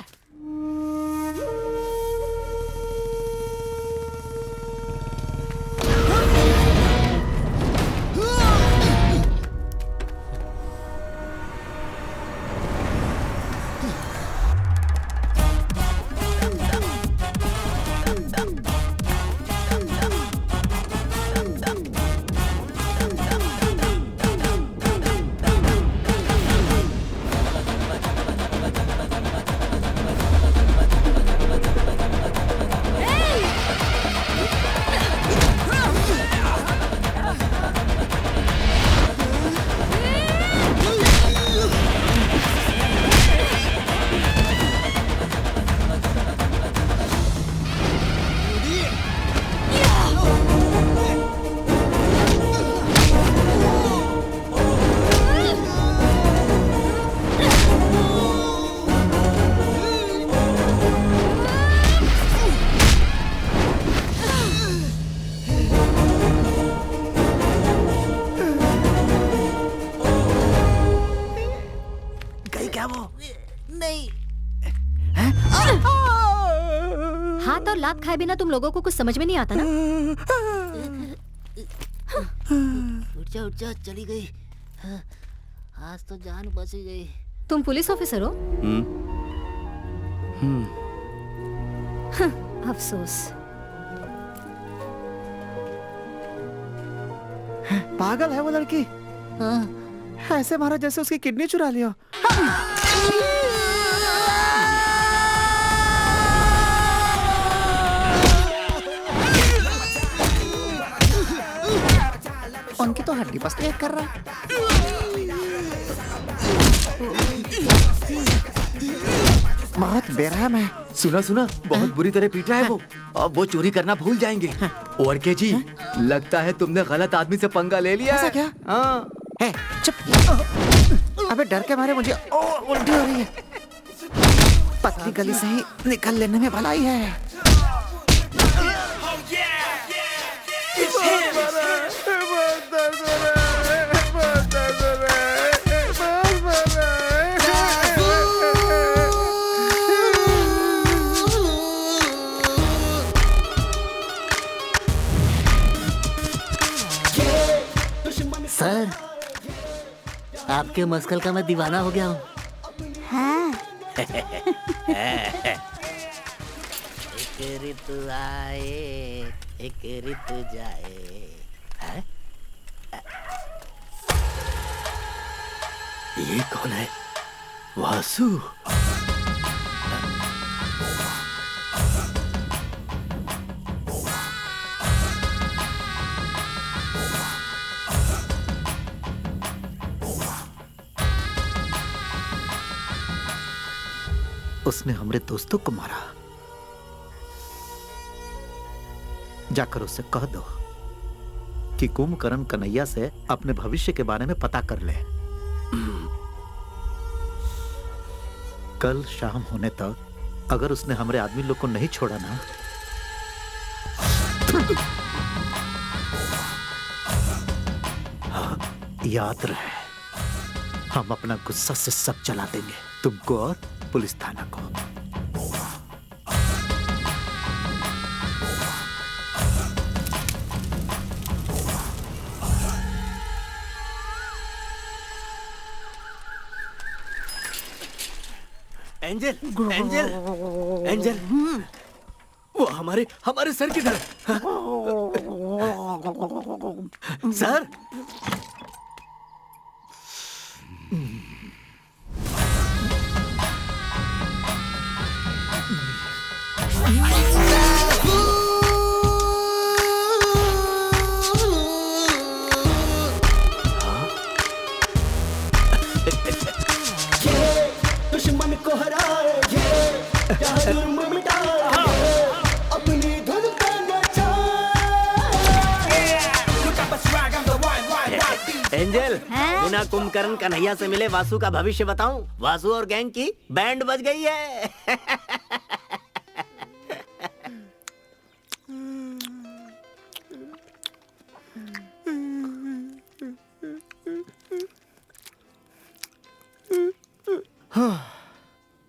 हाथ और लात खाए बिना तुम लोगों को कुछ समझ में नहीं आता ना? उठ जा चली गई। आज तो जान बच गई। तुम पुलिस ऑफिसर हो? अफसोस। पागल है वो लड़की। ऐसे मारा जैसे उसकी किडनी चुरा लिया। उनकी तो हड्डी पसली कर रहा है। बहुत बेरहम है। सुना बहुत बुरी तरह पीटा है वो। अब वो चोरी करना भूल जाएंगे। और के जी लगता है तुमने गलत आदमी से पंगा ले लिया। ऐसा क्या? हाँ। चुप। अबे डर के मारे मुझे उल्टी हो रही है। पतली गली से ही निकल लेने में भलाई है। सर, आपके मस्कल का मैं दीवाना हो गया हूँ। हाँ। एक ऋतु आए, एक ऋतु जाए। हैं? ये कौन है? वासु। उसने हमारे दोस्तों को मारा। जाकर उससे कह दो कि कुंभकर्ण कन्हैया से अपने भविष्य के बारे में पता कर ले। कल शाम होने तक अगर उसने हमारे आदमी लोग को नहीं छोड़ा ना, याद रहे, हम अपना गुस्सा से सब जला देंगे, तुमको और पुलिस थाना को। एंजल, एंजल, एंजल, वो हमारे हमारे सर किधर है? सर, दुश्मन को हराएंगे, क्या जुर्म मिटाएंगे, अपनी धुन पे एंजल, बिना कुंभकर्ण कन्हैया से मिले वासु का भविष्य बताऊं? वासु और गैंग की बैंड बज गई है।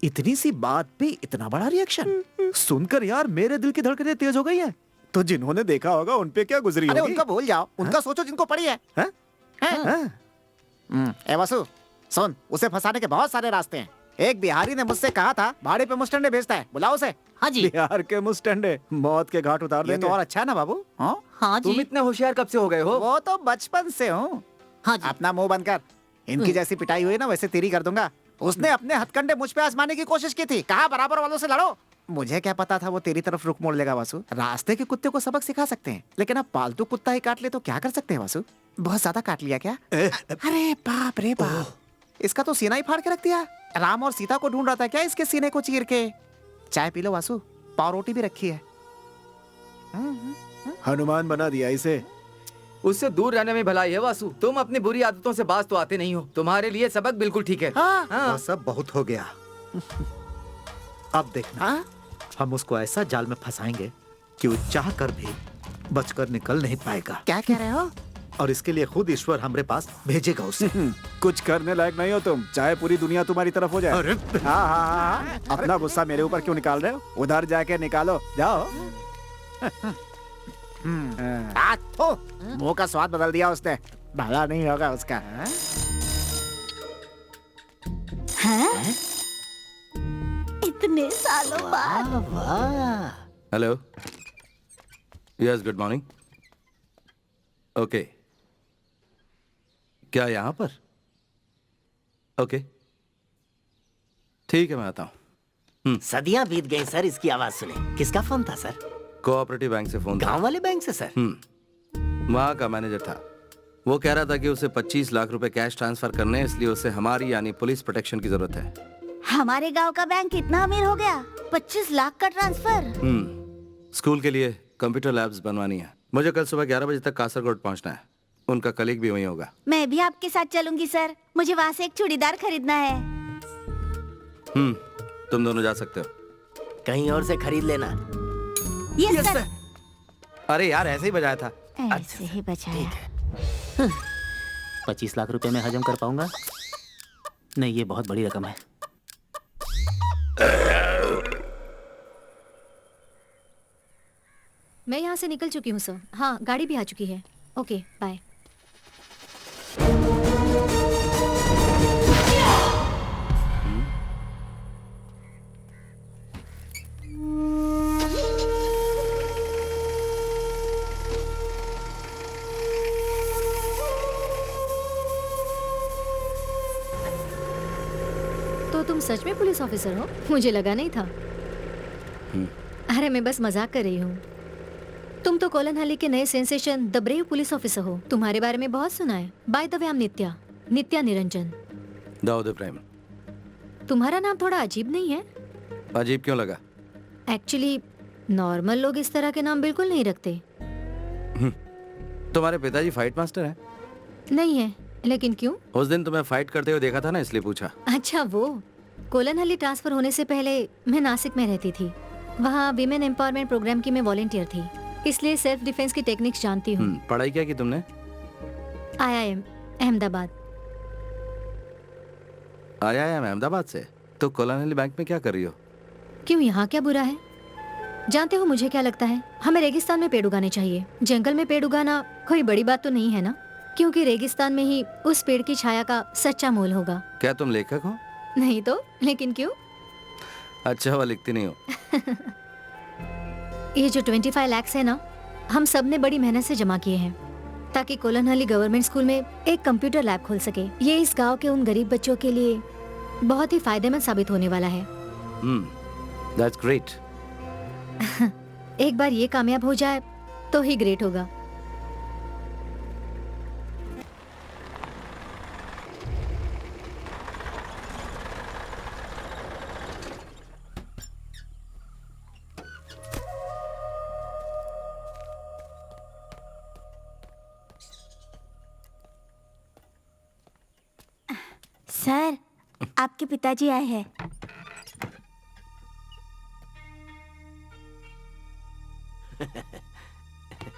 इतनी सी बात पे इतना बड़ा रिएक्शन सुनकर यार मेरे दिल की धड़कनें तेज हो गई हैं। तो जिन्होंने देखा होगा उन पे क्या गुजरी होगी? अरे उनका भूल जाओ, उनका सोचो जिनको पड़ी है। ए वासु, सुन, उसे फंसाने के बहुत सारे रास्ते हैं। एक बिहारी ने मुझसे कहा था भाड़े पे मुस्टंडे भेजता है, बुलाओ उसे। हाँ जी। बिहार के मुस्टंडे मौत के घाट उतार ये देंगे। तो और अच्छा है ना बाबू। हाँ तुम इतने होशियार कब से हो गए हो? वो तो बचपन से हूँ। हाँ जी। अपना मुंह बंद कर। इनकी जैसी पिटाई हुई ना वैसे तेरी कर दूंगा। उसने अपने हथकंडे मुझ पे आजमाने की कोशिश की थी, कहा बराबर वालों से लड़ो। मुझे क्या पता था वो तेरी तरफ रुख मोड़ लेगा वासु। रास्ते के कुत्ते को सबक सिखा सकते हैं, लेकिन अब पालतू कुत्ता ही काट ले तो क्या कर सकते हैं वासु? बहुत ज्यादा काट लिया क्या? अरे बाप रे बाप, इसका तो सीना ही फाड़ के रख दिया। राम और सीता को ढूंढ रहा था क्या इसके सीने को चीर के? चाय पी लो वासु, पाव रोटी भी रखी है। हनुमान बना दिया इसे। उससे दूर रहने में भलाई है वासु। तुम अपनी बुरी आदतों से बाज तो आते नहीं हो। तुम्हारे लिए सबक बिल्कुल ठीक है। वो सब बहुत हो गया। अब देखना, हम उसको ऐसा जाल में फंसाएंगे कि वो चाह कर भी बचकर निकल नहीं पाएगा। क्या कह रहे हो? और इसके लिए खुद ईश्वर हमारे पास भेजेगा उसे। कुछ करने लायक नहीं हो तुम, चाहे पूरी दुनिया तुम्हारी तरफ हो जाए। हाँ, अपना गुस्सा मेरे ऊपर क्यों निकाल रहे हो? उधर जाके निकालो, जाओ। मुंह का स्वाद बदल दिया उसने, भला नहीं होगा उसका। हाँ? इतने सालों बाद। Hello, yes, good morning. Okay, क्या यहाँ पर? ओके, ठीक है, मैं आता हूँ। सदियां बीत गई सर, इसकी आवाज सुने। किसका फोन था सर? कोऑपरेटिव बैंक से फोन था। गांव वाले बैंक से सर? वहाँ का मैनेजर था। वो कह रहा था कि उसे 25 लाख रुपए कैश ट्रांसफर करने हैं, इसलिए उसे हमारी यानी पुलिस प्रोटेक्शन की जरूरत है। हमारे गांव का बैंक इतना अमीर हो गया? 25 लाख का ट्रांसफर? स्कूल के लिए कंप्यूटर लैब्स बनवानी है। मुझे कल सुबह 11 बजे तक कासरगोड पहुंचना है। उनका कलीग भी वहीं होगा। मैं भी आपके साथ चलूंगी सर, मुझे वहाँ से एक चूड़ीदार खरीदना है। तुम दोनों जा सकते हो। कहीं और से खरीद लेना। Yes sir. अरे यार ऐसे ही बजाया था। ऐसे ही बचाया। 25 लाख रुपए में हजम कर पाऊंगा? नहीं, ये बहुत बड़ी रकम है। मैं यहाँ से निकल चुकी हूँ सर। हाँ, गाड़ी भी आ चुकी है। Okay, bye. तो तुम सच में पुलिस ऑफिसर हो? मुझे लगा नहीं था। अरे मैं बस मजाक कर रही हूँ। तुम तो कोलनहल्ली के नए sensation the brave police officer हो। तुम्हारे बारे में बहुत सुना है। By the way, I am Nitya Niranjan. Dawood Ibrahim. तुम्हारा नाम थोड़ा अजीब नहीं है? अजीब क्यों लगा? एक्चुअली नॉर्मल लोग इस तरह के नाम बिल्कुल नहीं रखते। तुम्हारे पिताजी फाइट मास्टर हैं? नहीं है, लेकिन क्यों? उस दिन तुम्हें फाइट करते हुए देखा था ना, इसलिए पूछा। अच्छा वो। कोलनहल्ली ट्रांसफर होने से पहले मैं नासिक में रहती थी। वहाँ विमेन एम्पावरमेंट प्रोग्राम की मैं वॉलंटियर थी, इसलिए सेल्फ डिफेंस की टेक्निक्स जानती हूँ। पढ़ाई क्या की तुमने? IIM अहमदाबाद। IIM अहमदाबाद से? तो कोलनहल्ली बैंक में क्या कर रही हो? क्यों, यहाँ क्या बुरा है? जानते हो मुझे क्या लगता है? हमें रेगिस्तान में पेड़ उगाने चाहिए। जंगल में पेड़ उगाना कोई बड़ी बात तो नहीं है ना, क्योंकि रेगिस्तान में ही उस पेड़ की छाया का सच्चा मोल होगा। क्या तुम लेखक हो? नहीं तो, लेकिन क्यों? अच्छा हुआ लिखती नहीं हो। ये जो 25 लाख है ना, हम सब ने बड़ी मेहनत से जमा किए हैं ताकि कोलनहल्ली गवर्नमेंट स्कूल में एक कंप्यूटर लैब खोल सके। ये इस गांव के उन गरीब बच्चों के लिए बहुत ही फायदेमंद साबित होने वाला है। That's great. एक बार ये कामयाब हो जाए तो ही ग्रेट होगा। सर, आपके पिताजी आए हैं।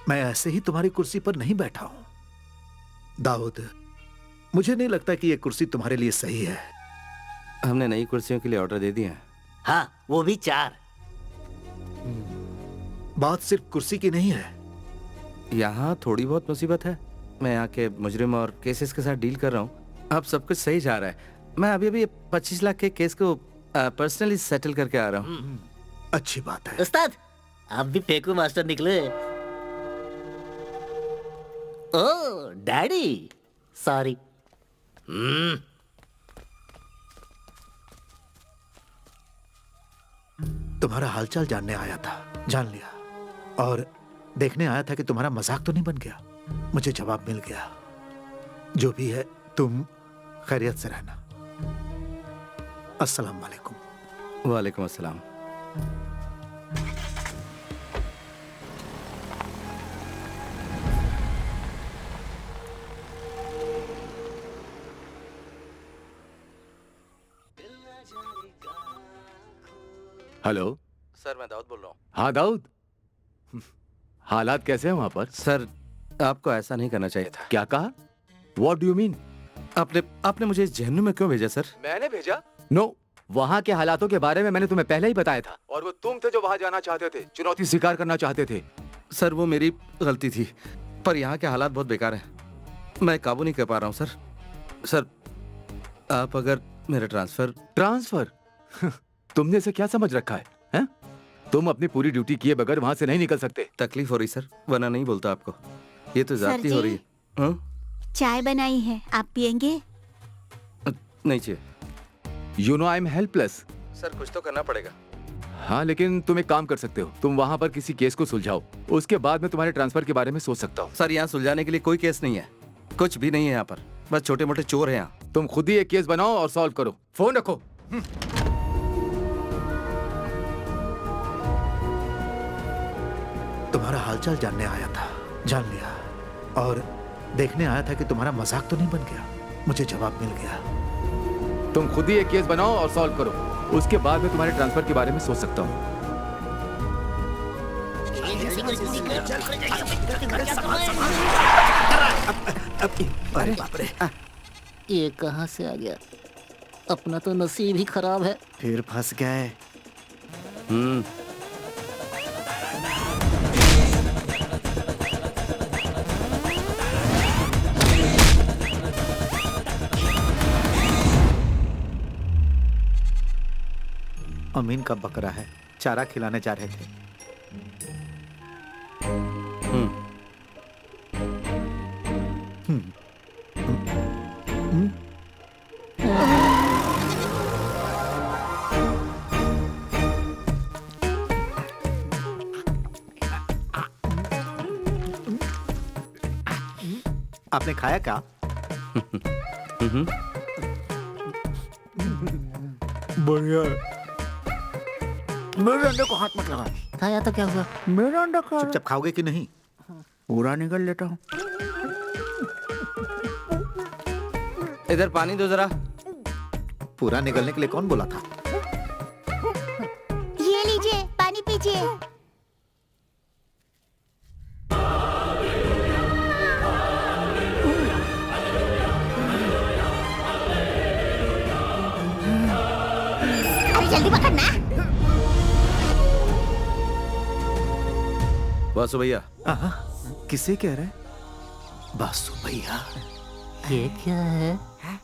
मैं ऐसे ही तुम्हारी कुर्सी पर नहीं बैठा हूं दाऊद। मुझे नहीं लगता कि यह कुर्सी तुम्हारे लिए सही है। हमने नई कुर्सियों के लिए ऑर्डर दे दिए हैं। हाँ, वो भी 4। बात सिर्फ कुर्सी की नहीं है। यहाँ थोड़ी बहुत मुसीबत है। मैं यहाँ के मुजरिम और केसेस के साथ डील कर रहा हूँ। अब सब कुछ सही जा रहा है। मैं अभी 25 लाख के केस को पर्सनली सेटल करके आ रहा हूँ। अच्छी बात है। उस्ताद, आप भी फेंकू मास्टर निकले। ओह डैडी, सॉरी। तुम्हारा हालचाल जानने आया था, जान लिया। और देखने आया था कि तुम्हारा मजाक तो नहीं बन गया। मुझे जवाब मिल गया। जो भी है, तुम खैरियत से रहना। अस्सलाम वालेकुम। वालेकुम अस्सलाम। हेलो सर, मैं दाऊद बोल रहा हूँ। हाँ दाऊद, हालात कैसे हैं वहाँ पर? सर, आपको ऐसा नहीं करना चाहिए था। क्या कहा? What do you mean? आपने मुझे इस जहन्नुम में क्यों भेजा सर? मैंने भेजा? नो, वहाँ के हालातों के बारे में मैंने तुम्हें पहले ही बताया था। और वो तुम थे जो वहाँ जाना चाहते थे, चुनौती स्वीकार करना चाहते थे। सर, वो मेरी गलती थी, पर यहाँ के हालात बहुत बेकार हैं। मैं काबू नहीं कर पा रहा हूँ सर। सर, आप अगर मेरा ट्रांसफर तुमने इसे क्या समझ रखा है, हैं? तुम अपनी पूरी ड्यूटी किए बगैर वहाँ से नहीं निकल सकते। तकलीफ हो रही सर, वरना नहीं बोलता आपको। ये तो जाती हो रही है। चाय बनाई है, आप पियेंगे? नहीं चाहिए। You know I'm helpless. Sir, कुछ तो करना पड़ेगा। हाँ, लेकिन तुम एक काम कर सकते हो। तुम वहाँ पर किसी केस को सुलझाओ, उसके बाद मैं तुम्हारे ट्रांसफर के बारे में सोच सकता हूँ। सर, यहाँ सुलझाने के लिए कोई केस नहीं है, कुछ भी नहीं है यहाँ पर। बस छोटे मोटे चोर हैं यहाँ। तुम खुद ही एक केस बनाओ और सॉल्व करो। फोन रखो। तुम्हारा हालचाल जानने आया था, जान लिया। और देखने आया था कि तुम्हारा मजाक तो नहीं बन गया। मुझे जवाब मिल गया। तुम खुद ही एक केस बनाओ और सॉल्व करो। उसके बाद मैं तुम्हारे ट्रांसफर के बारे में सोच सकता हूँ। अरे बाप रे, ये कहाँ से आ गया? अपना तो नसीब ही खराब है। फिर फंस गए। अमीन का बकरा है, चारा खिलाने जा रहे थे। आपने खाया क्या? बढ़िया। मेरे अंडे को हाथ मत लगा। खाया तो क्या हुआ? मेरा अंडा खा। चुपचाप खाओगे कि नहीं? पूरा निकल लेता हूँ। इधर पानी दो जरा। पूरा निकलने के लिए कौन बोला था? ये लीजिए, पानी पीजिए। अरे जल्दी पकड़ना। वासु भैया। किसे कह रहे? वासु भैया। ये क्या है?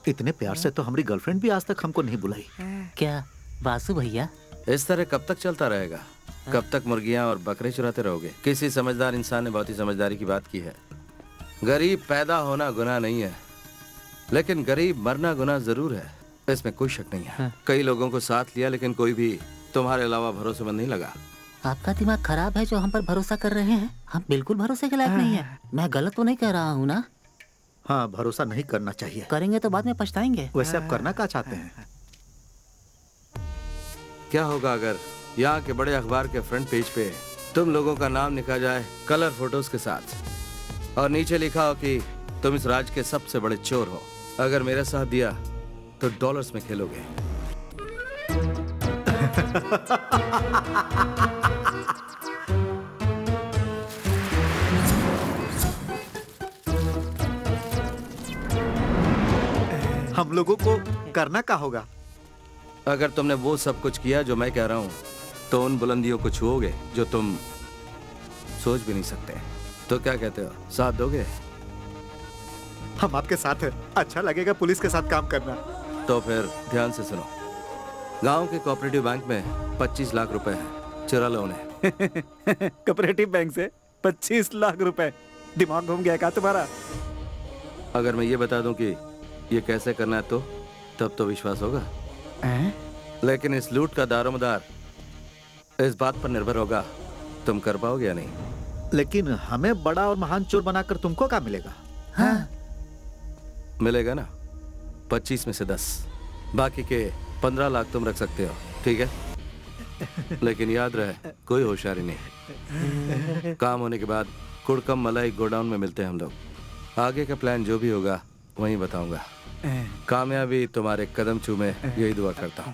इतने प्यार से तो हमारी गर्लफ्रेंड भी आज तक हमको नहीं बुलाई। क्या वासु भैया? इस तरह कब तक चलता रहेगा? कब तक मुर्गियां और बकरे चुराते रहोगे? किसी समझदार इंसान ने बहुत ही समझदारी की बात की है। गरीब पैदा होना गुनाह नहीं है, लेकिन गरीब मरना गुनाह जरूर है, इसमें कोई शक नहीं है। कई लोगों को साथ लिया, लेकिन कोई भी तुम्हारे अलावा भरोसेमंद नहीं लगा। आपका दिमाग खराब है जो हम पर भरोसा कर रहे हैं। हम बिल्कुल भरोसे के लायक नहीं है। मैं गलत तो नहीं कह रहा हूँ ना? हाँ, भरोसा नहीं करना चाहिए। करेंगे तो बाद में पछताएंगे। वैसे आप करना क्या चाहते हैं? क्या होगा अगर यहाँ के बड़े अखबार के फ्रंट पेज पे तुम लोगों का नाम लिखा जाए कलर फोटोज के साथ, और नीचे लिखा हो कि तुम इस राज्य के सबसे बड़े चोर हो। अगर मेरा साथ दिया तो डॉलर्स में खेलोगे। हम लोगों को करना क्या होगा? अगर तुमने वो सब कुछ किया जो मैं कह रहा हूँ, तो उन बुलंदियों को छुओगे जो तुम सोच भी नहीं सकते। तो क्या कहते हो, साथ दोगे? हम आपके साथ हैं। अच्छा लगेगा पुलिस के साथ काम करना। तो फिर ध्यान से सुनो। गांव के कोऑपरेटिव बैंक में 25 लाख रुपए हैं, चुरा लो उन्हें। कोऑपरेटिव बैंक से 25 लाख रुपए? दिमाग घूम गया क्या तुम्हारा? अगर मैं ये बता दूं कि ये कैसे करना है, तो तब तो विश्वास होगा। लेकिन इस लूट का दारोमदार इस बात पर निर्भर होगा तुम कर पाओगे या नहीं। लेकिन हमें बड़ा और महान चोर बनाकर तुमको क्या मिलेगा? हाँ। मिलेगा ना 25 में से 10, बाकी के 15 लाख तुम रख सकते हो, ठीक है? लेकिन याद रहे, कोई होशियारी नहीं। काम होने के बाद कुड़कम मलाई गोडाउन में मिलते हैं हम लोग। आगे का प्लान जो भी होगा वहीं बताऊंगा। कामयाबी तुम्हारे कदम चूमे, यही दुआ करता हूँ।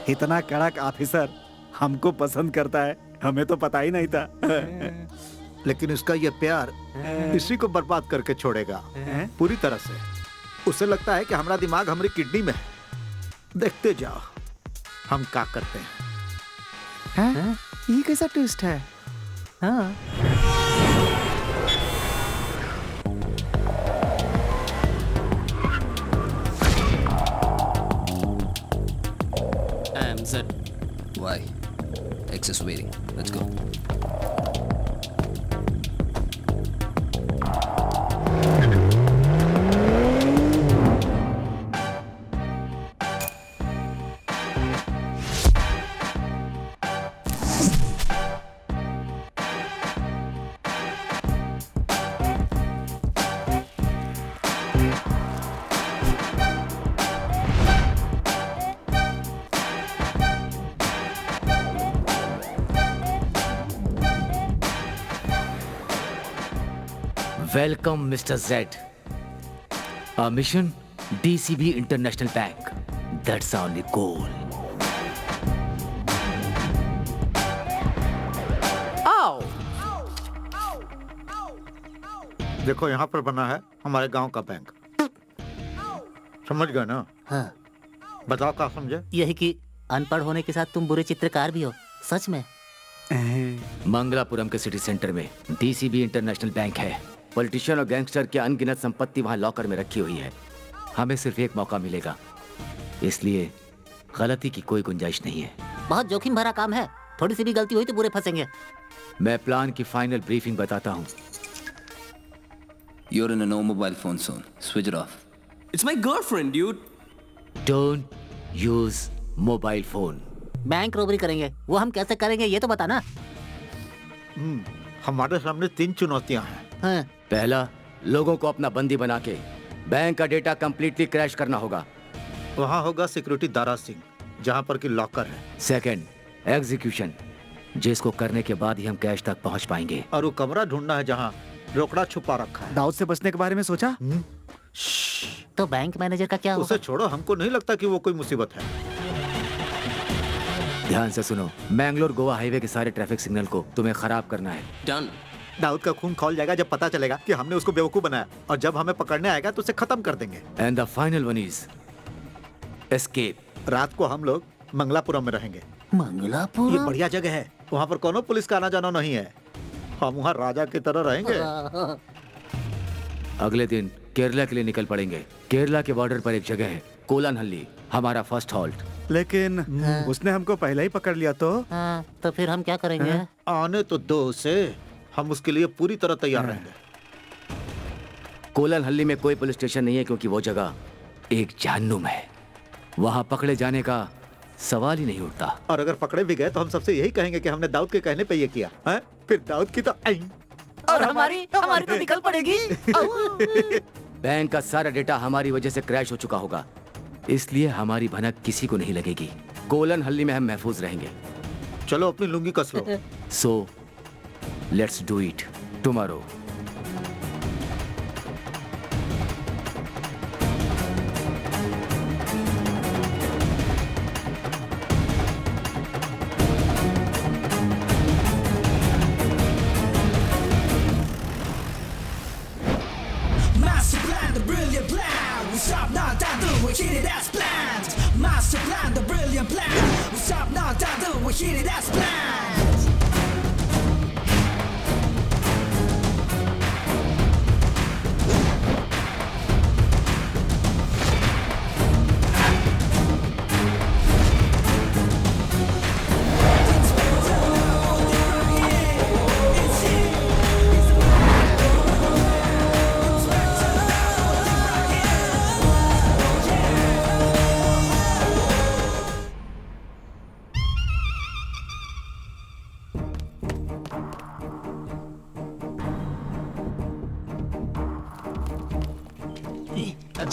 इतना कड़क ऑफिसर हमको पसंद करता है, हमें तो पता ही नहीं था। लेकिन उसका ये प्यार इसी को बर्बाद करके छोड़ेगा पूरी तरह से। उसे लगता है कि हमारा दिमाग हमारी किडनी में है। देखते जाओ हम क्या करते हैं। ये कैसा ट्विस्ट है? हाँ। Why? X is waiting. Let's go. Welcome mister Z. Our mission, DCB International Bank. That's our only goal. आओ। देखो यहाँ पर बना है हमारे गांव का बैंक। समझ गए ना? हाँ। बताओ क्या समझे? यही कि अनपढ़ होने के साथ तुम बुरे चित्रकार भी हो। सच में? मंगलापुरम के सिटी सेंटर में DCB इंटरनेशनल बैंक है। पॉलिटिशियन और गैंगस्टर की अनगिनत संपत्ति वहाँ लॉकर में रखी हुई है। हमें सिर्फ एक मौका मिलेगा, इसलिए गलती की कोई गुंजाइश नहीं है। बहुत जोखिम भरा काम है, थोड़ी सी भी गलती हुई तो बुरे फंसेंगे। मैं प्लान की फाइनल ब्रीफिंग बताता हूँ। You're in a no mobile phone zone. Switch it off. It's my girlfriend, dude. Don't use mobile phone. Bank robbery करेंगे, वो हम कैसे करेंगे ये तो बताना। हमारे सामने 3 चुनौतियां हैं। हाँ। पहला, लोगों को अपना बंदी बना के बैंक का डेटा कंप्लीटली क्रैश करना होगा। वहाँ होगा सिक्योरिटी दारा सिंह, जहाँ पर कि लॉकर है। सेकंड, एग्जीक्यूशन, जिसको करने के बाद ही हम कैश तक पहुँच पाएंगे। और वो कमरा ढूंढना है जहाँ रोकड़ा छुपा रखा है। दाऊद से बचने के बारे में सोचा? तो बैंक मैनेजर का क्या होगा? उसे छोड़ो, हमको नहीं लगता कि वो कोई मुसीबत है। ध्यान से सुनो, मैंगलोर गोवा हाईवे के सारे ट्रैफिक सिग्नल को तुम्हें खराब करना है। Done. दाऊद का खून खौल जाएगा जब पता चलेगा कि हमने उसको बेवकूफ बनाया, और जब हमें पकड़ने आएगा तो उसे खत्म कर देंगे। And the final one is escape. रात को हम लोग मंगलापुरम में रहेंगे। मंगलापुरम? ये बढ़िया जगह है, वहाँ पर कोनो पुलिस का आना जाना नहीं है। हम वहाँ राजा की तरह रहेंगे। अगले दिन केरला के लिए निकल पड़ेंगे। केरला के बॉर्डर पर एक जगह है, कोलानहल्ली, हमारा फर्स्ट हॉल्ट। लेकिन उसने हमको पहले ही पकड़ लिया तो? हाँ, तो फिर हम क्या करेंगे? आने तो दो उसे, हम उसके लिए पूरी तरह तैयार रहेंगे। कोलानहल्ली में कोई पुलिस स्टेशन नहीं है क्योंकि वो जगह एक जहन्नुम है। वहाँ पकड़े जाने का सवाल ही नहीं उठता। और अगर पकड़े भी गए तो हम सबसे यही कहेंगे कि हमने दाऊद के कहने पे ये किया है। फिर दाऊद की तो और हमारी तो निकल पड़ेगी। बैंक का सारा डेटा हमारी वजह से क्रैश हो चुका होगा, इसलिए हमारी भनक किसी को नहीं लगेगी। कोलानहल्ली में हम महफूज रहेंगे। चलो अपनी लुंगी कस लो। So let's do it tomorrow. Master plan, the brilliant plan. We stop now, down, do we hit it as planned. Master plan, the brilliant plan. We stop now, down, do we hit it as planned.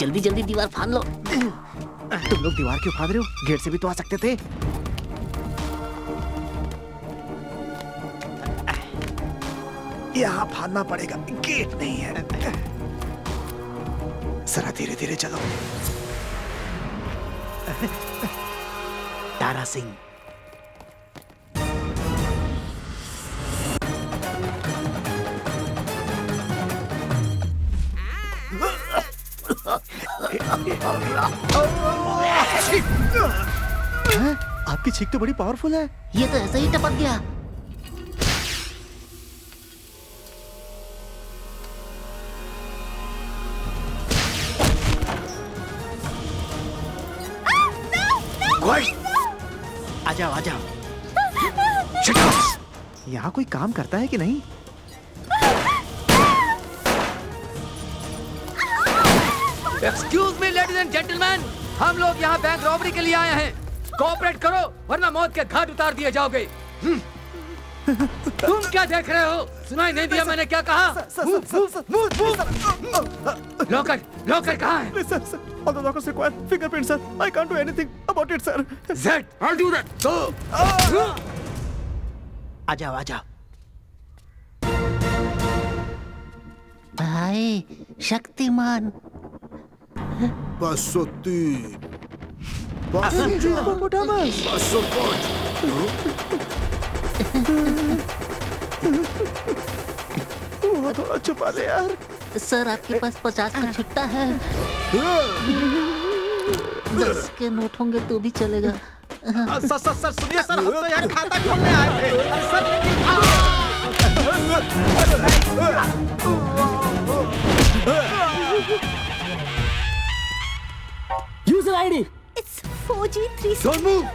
जल्दी जल्दी दीवार फाड़ लो। तुम लोग दीवार क्यों फाड़ रहे हो? गेट से भी तो आ सकते थे। यहाँ फाड़ना पड़ेगा, गेट नहीं है। जरा धीरे धीरे चलो। तारा सिंह, आपकी छींक तो बड़ी पावरफुल है। ये तो ऐसे ही टपक गया। आ जाओ आ जाओ। यहाँ कोई काम करता है कि नहीं? Excuse me ladies and gentleman, हम लोग यहाँ बैंक रॉबरी के लिए आए हैं। कोऑपरेट करो वरना मौत के घाट उतार दिए जाओगे। तुम क्या देख रहे हो? सुनाई नहीं दिया मैंने क्या कहा? लॉकर लॉकर कहाँ है? All the lockers require fingerprints, sir. I can't do anything about it, sir. Zed, I'll do that. Go. आ जाओ आ जाओ। भाई शक्तिमान 503 504 वो थोड़ा छुपा दे यार। सर आपके पास 50 का छुट्टा है। 10 के नोट होंगे तो भी चलेगा। सर सुनिए सर, हम तो यार खाता खोलने आए थे। Sir user ID It's 4G3. Don't move.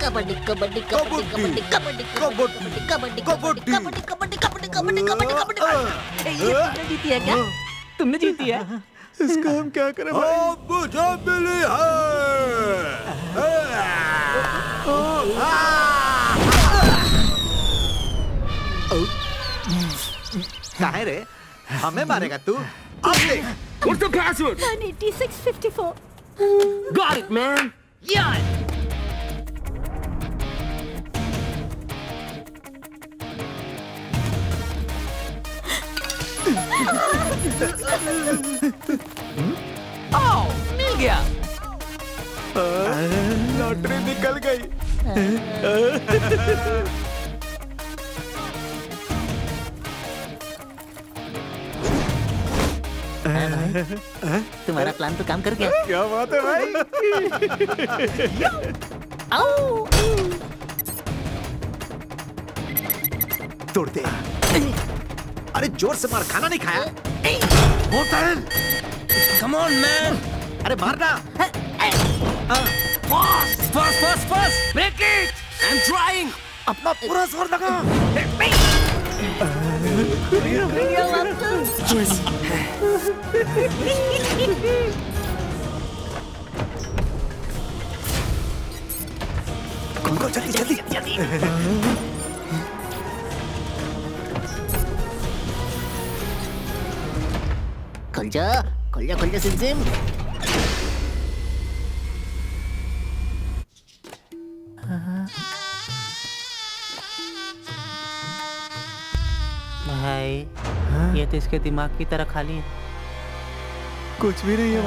Kabaddi kabaddi kabaddi kabaddi kabaddi kabaddi kabaddi kabaddi kabaddi kabaddi kabaddi kabaddi kabaddi. ये तुमने जीती है क्या? तुमने जीती है? इसका हम क्या करें भाई? मुझे मिली काहे रे? हमें मारेगा तू? अब देख। What's the password? 18654. Got it, man. Yeah. Oh, मिल गया। लॉटरी निकल गई। तुम्हारा प्लान तो काम कर गया। क्या बात है भाई? आओ। तोड़ दे। अरे जोर से मार, खाना नहीं खाया? Come on, man. अरे मारना। Fast. Break it. I'm trying. अपना पूरा जोर लगा। जल्दी। खुल जा सिम। भाई ये तो इसके दिमाग की तरह खाली है। कुछ भी नहीं है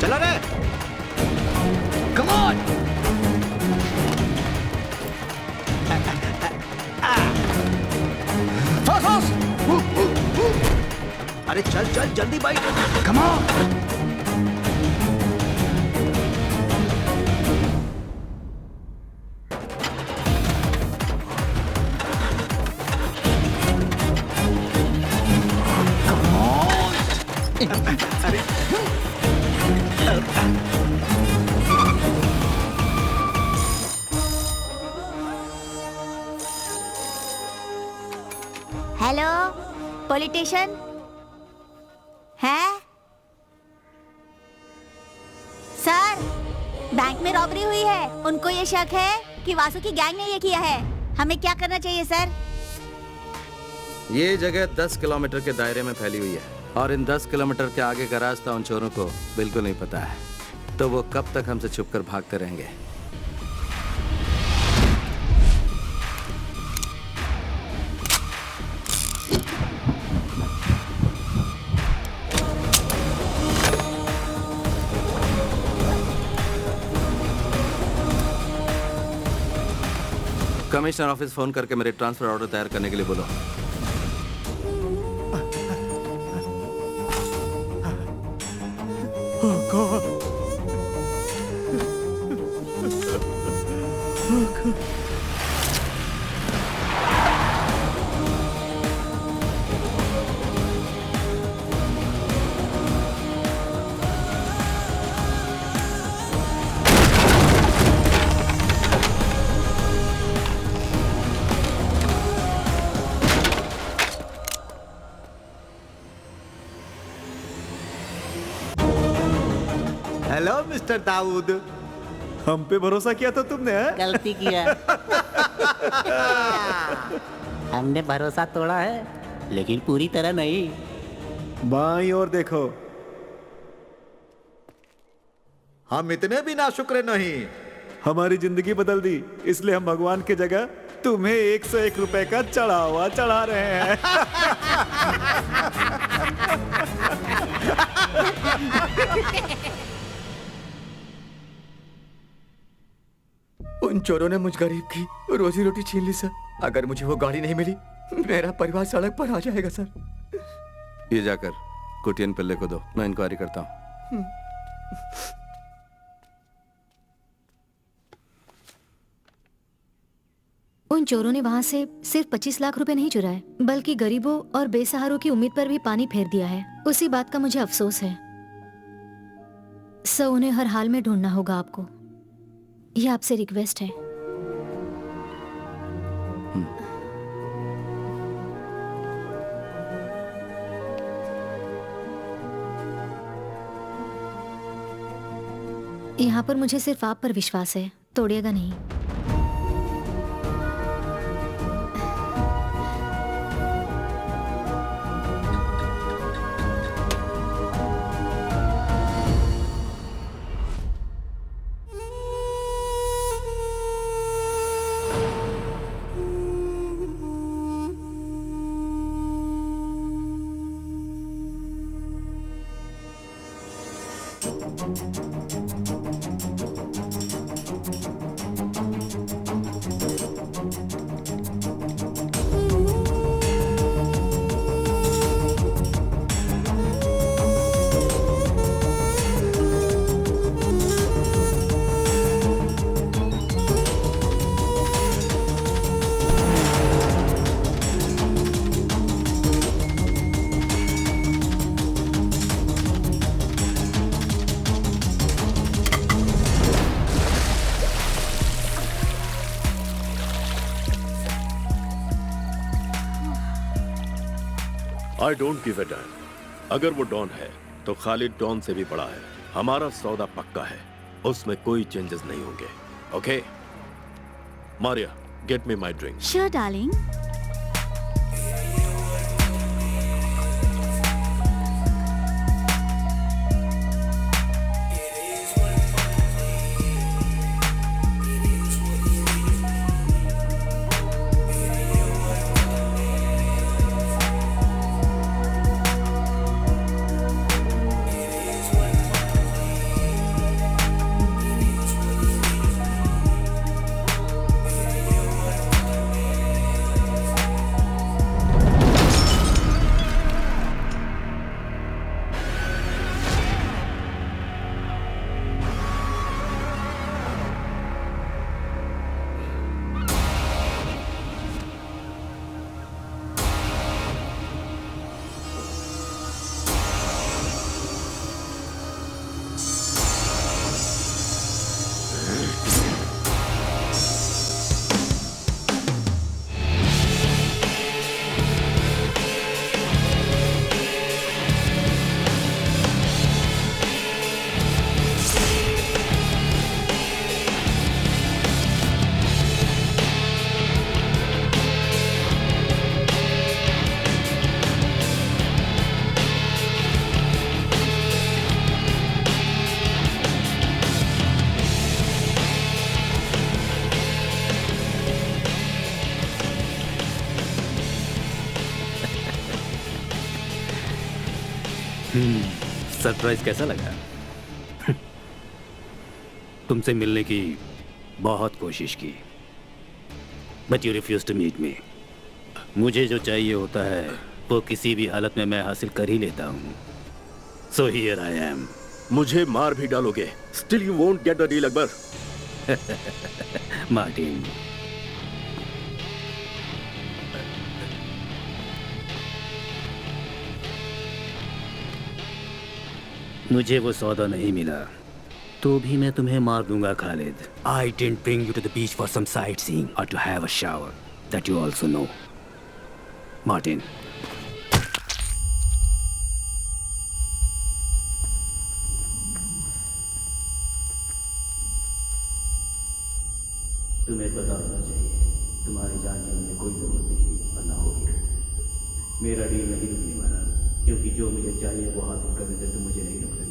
चलो रे। Come on. Fast. अरे चल जल्दी भाई। Come on. हेलो, पॉलिटिशियन है? सर, बैंक में रॉबरी हुई है। उनको ये शक है कि वासु की गैंग ने ये किया है। हमें क्या करना चाहिए सर? ये जगह 10 किलोमीटर के दायरे में फैली हुई है और इन 10 किलोमीटर के आगे का रास्ता उन चोरों को बिल्कुल नहीं पता है, तो वो कब तक हमसे छुपकर भागते रहेंगे। कमिश्नर ऑफिस फोन करके मेरे ट्रांसफर ऑर्डर तैयार करने के लिए बोलो। Hello mister Dawood. हम पे भरोसा किया था तुमने, है? गलती किया। हमने भरोसा तोड़ा है, लेकिन पूरी तरह नहीं। बाईं ओर देखो। हम इतने भी नाशुक्र नहीं। हमारी जिंदगी बदल दी, इसलिए हम भगवान की जगह तुम्हें 101 रुपए का चढ़ावा चढ़ा रहे हैं। उन चोरों ने मुझ गरीब की रोजी रोटी छीन ली सर। अगर मुझे वो गाड़ी नहीं मिली, मेरा परिवार सड़क पर आ जाएगा सर। ये जाकर कुटियन पिल्ले को दो, मैं इंक्वायरी करता हूँ। उन चोरों ने वहाँ से सिर्फ 25 लाख रुपए नहीं चुराए, बल्कि गरीबों और बेसहारों की उम्मीद पर भी पानी फेर दिया है। उसी बात का मुझे अफसोस है। सो उन्हें हर हाल में ढूंढना होगा आपको। यह आपसे रिक्वेस्ट है। यहाँ पर मुझे सिर्फ आप पर विश्वास है, तोड़िएगा नहीं। I don't give a dam. अगर वो डॉन है तो खालिद डॉन से भी बड़ा है। हमारा सौदा पक्का है, उसमें कोई चेंजेस नहीं होंगे। Okay Maria, get me my drink. Sure darling. Surprise कैसा लगा? तुमसे मिलने की बहुत कोशिश की, but you refuse to meet me. मुझे जो चाहिए होता है वो किसी भी हालत में मैं हासिल कर ही लेता हूँ। So here I am. मुझे मार भी डालोगे, still you won't get the deal Akbar. Martin, मुझे वो सौदा नहीं मिला तो भी मैं तुम्हें मार दूंगा Khalid. I didn't bring you to the beach for some sightseeing or to have a shower. That you also know. Martin. तुम्हें पता होना चाहिए, तुम्हारी जान की मुझे कोई जरूरत नहीं थी और ना होगी। मेरा डील नहीं रुकने वाला, क्योंकि जो मुझे चाहिए वो हासिल करने से तुम मुझे नहीं रोक सकते।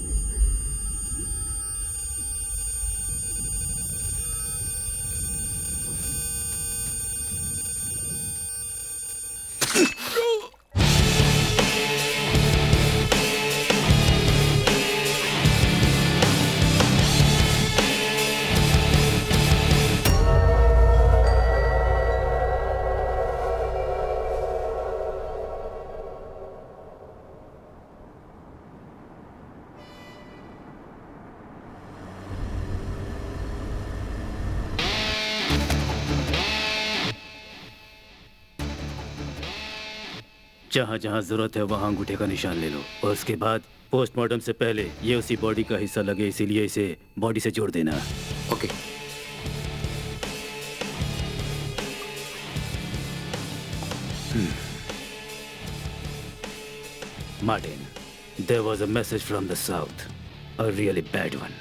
जहाँ जहाँ जरूरत है वहाँ अंगूठे का निशान ले लो, और उसके बाद पोस्टमार्टम से पहले ये उसी बॉडी का हिस्सा लगे, इसीलिए इसे बॉडी से जोड़ देना। Okay. Martin, there was a message from the south, a really bad one.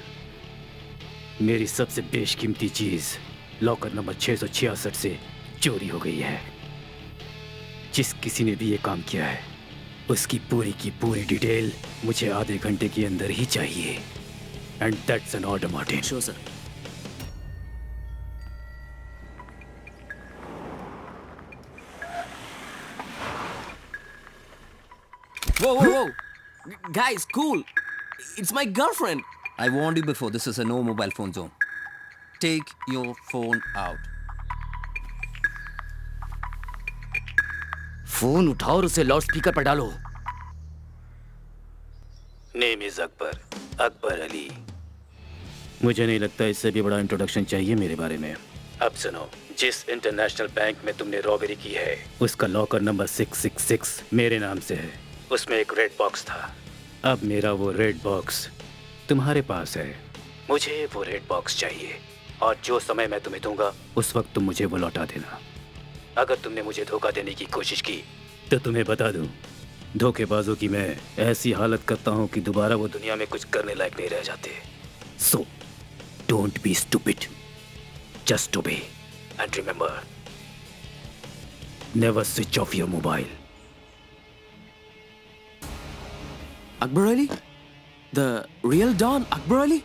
मेरी सबसे बेशकीमती चीज लॉकर नंबर 666 से चोरी हो गई है। जिस किसी ने भी ये काम किया है उसकी पूरी की पूरी डिटेल मुझे आधे घंटे के अंदर ही चाहिए। And that's an order, Martin. Sure sir. Whoa, whoa, whoa! Guys, cool! It's my girlfriend! I warned you before, this is a no mobile phone zone. Take your phone out. Phone उठाओ और उसे loud speaker पर डालो। Name is Akbar, Akbar Ali. मुझे नहीं लगता इससे भी बड़ा इंट्रोडक्शन चाहिए मेरे बारे में। अब सुनो, जिस इंटरनेशनल बैंक में तुमने रॉबरी की है उसका लॉकर नंबर 666 मेरे नाम से है। उसमें एक रेड बॉक्स था। अब मेरा वो रेड बॉक्स तुम्हारे पास है। मुझे वो रेड बॉक्स चाहिए, और जो समय मैं तुम्हें दूंगा उस वक्त तुम मुझे वो लौटा देना। अगर तुमने मुझे धोखा देने की कोशिश की तो तुम्हें बता दूं, धोखेबाजों की मैं ऐसी हालत करता हूं कि दोबारा वो दुनिया में कुछ करने लायक नहीं रह जाते। So don't be stupid, just obey and remember, never switch off your mobile. Akbar Ali? The real Don Akbar Ali?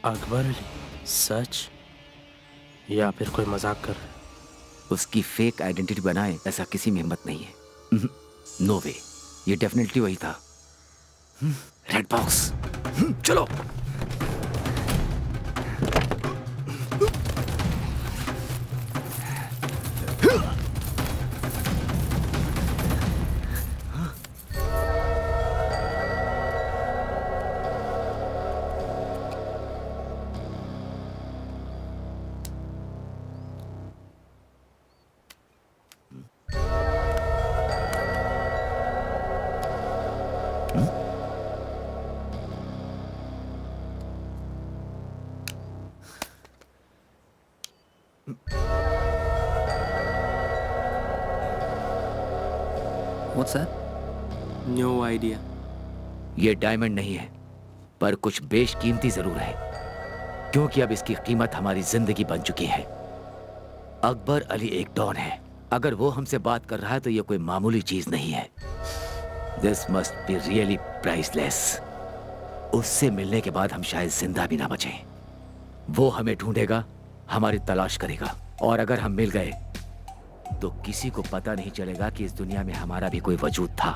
Akbar Ali? सच या फिर कोई मजाक कर रहा है? उसकी फेक आइडेंटिटी बनाए ऐसा किसी में हिम्मत नहीं है। नो वे, ये डेफिनेटली वही था। रेड बॉक्स, चलो। What's that? No idea. ये डायमंड नहीं है, पर कुछ बेशकीमती जरूर है, क्योंकि अब इसकी कीमत हमारी जिंदगी बन चुकी है। अकबर अली एक डॉन है। अगर वो हमसे बात कर रहा है तो ये कोई मामूली चीज नहीं है। This must be really priceless. उससे मिलने के बाद हम शायद जिंदा भी ना बचें। वो हमें ढूंढेगा, हमारी तलाश करेगा, और अगर हम मिल गए तो किसी को पता नहीं चलेगा कि इस दुनिया में हमारा भी कोई वजूद था।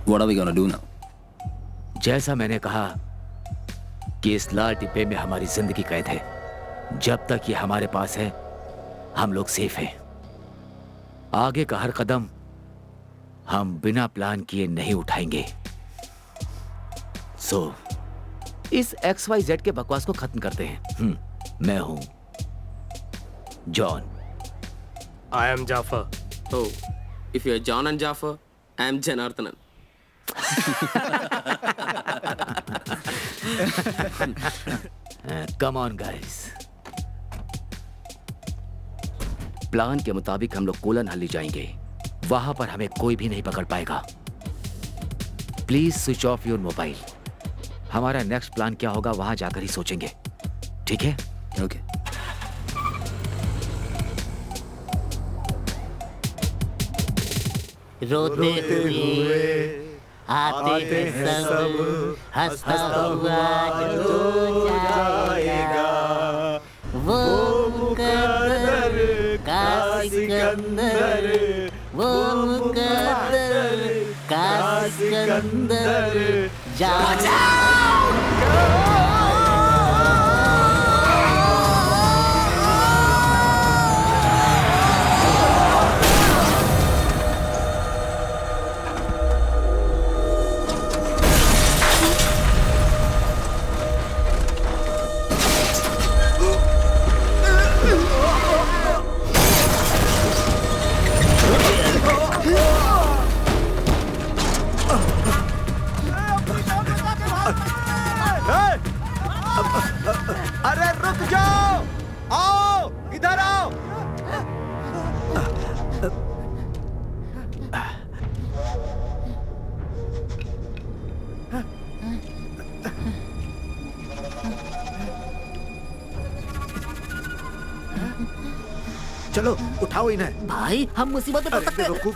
What are we gonna do now? जैसा मैंने कहा कि इस लाल डिब्बे में हमारी जिंदगी कैद है। जब तक ये हमारे पास है हम लोग सेफ हैं। आगे का हर कदम हम बिना प्लान किए नहीं उठाएंगे। सो इस XYZ के बकवास को खत्म करते हैं। मैं हूं John. I am Jafar. Oh, if you're John and Jafar, I am Janardhanan. Come on, guys. Plan के मुताबिक हम लोग कोलन हल्ली जाएंगे। वहां पर हमें कोई भी नहीं पकड़ पाएगा। Please switch off your mobile. हमारा नेक्स्ट प्लान क्या होगा वहां जाकर ही सोचेंगे, ठीक है? ओके। रोते हुए आते हैं सब, हंसता हुआ जो जाएगा वो मुकद्दर का सिकंदर, वो मुकद्दर का सिकंदर अरे रुक जाओ, आओ इधर आओ। चलो उठाओ इन्हें। भाई हम मुसीबत में पड़ सकते हैं। बेवकूफ,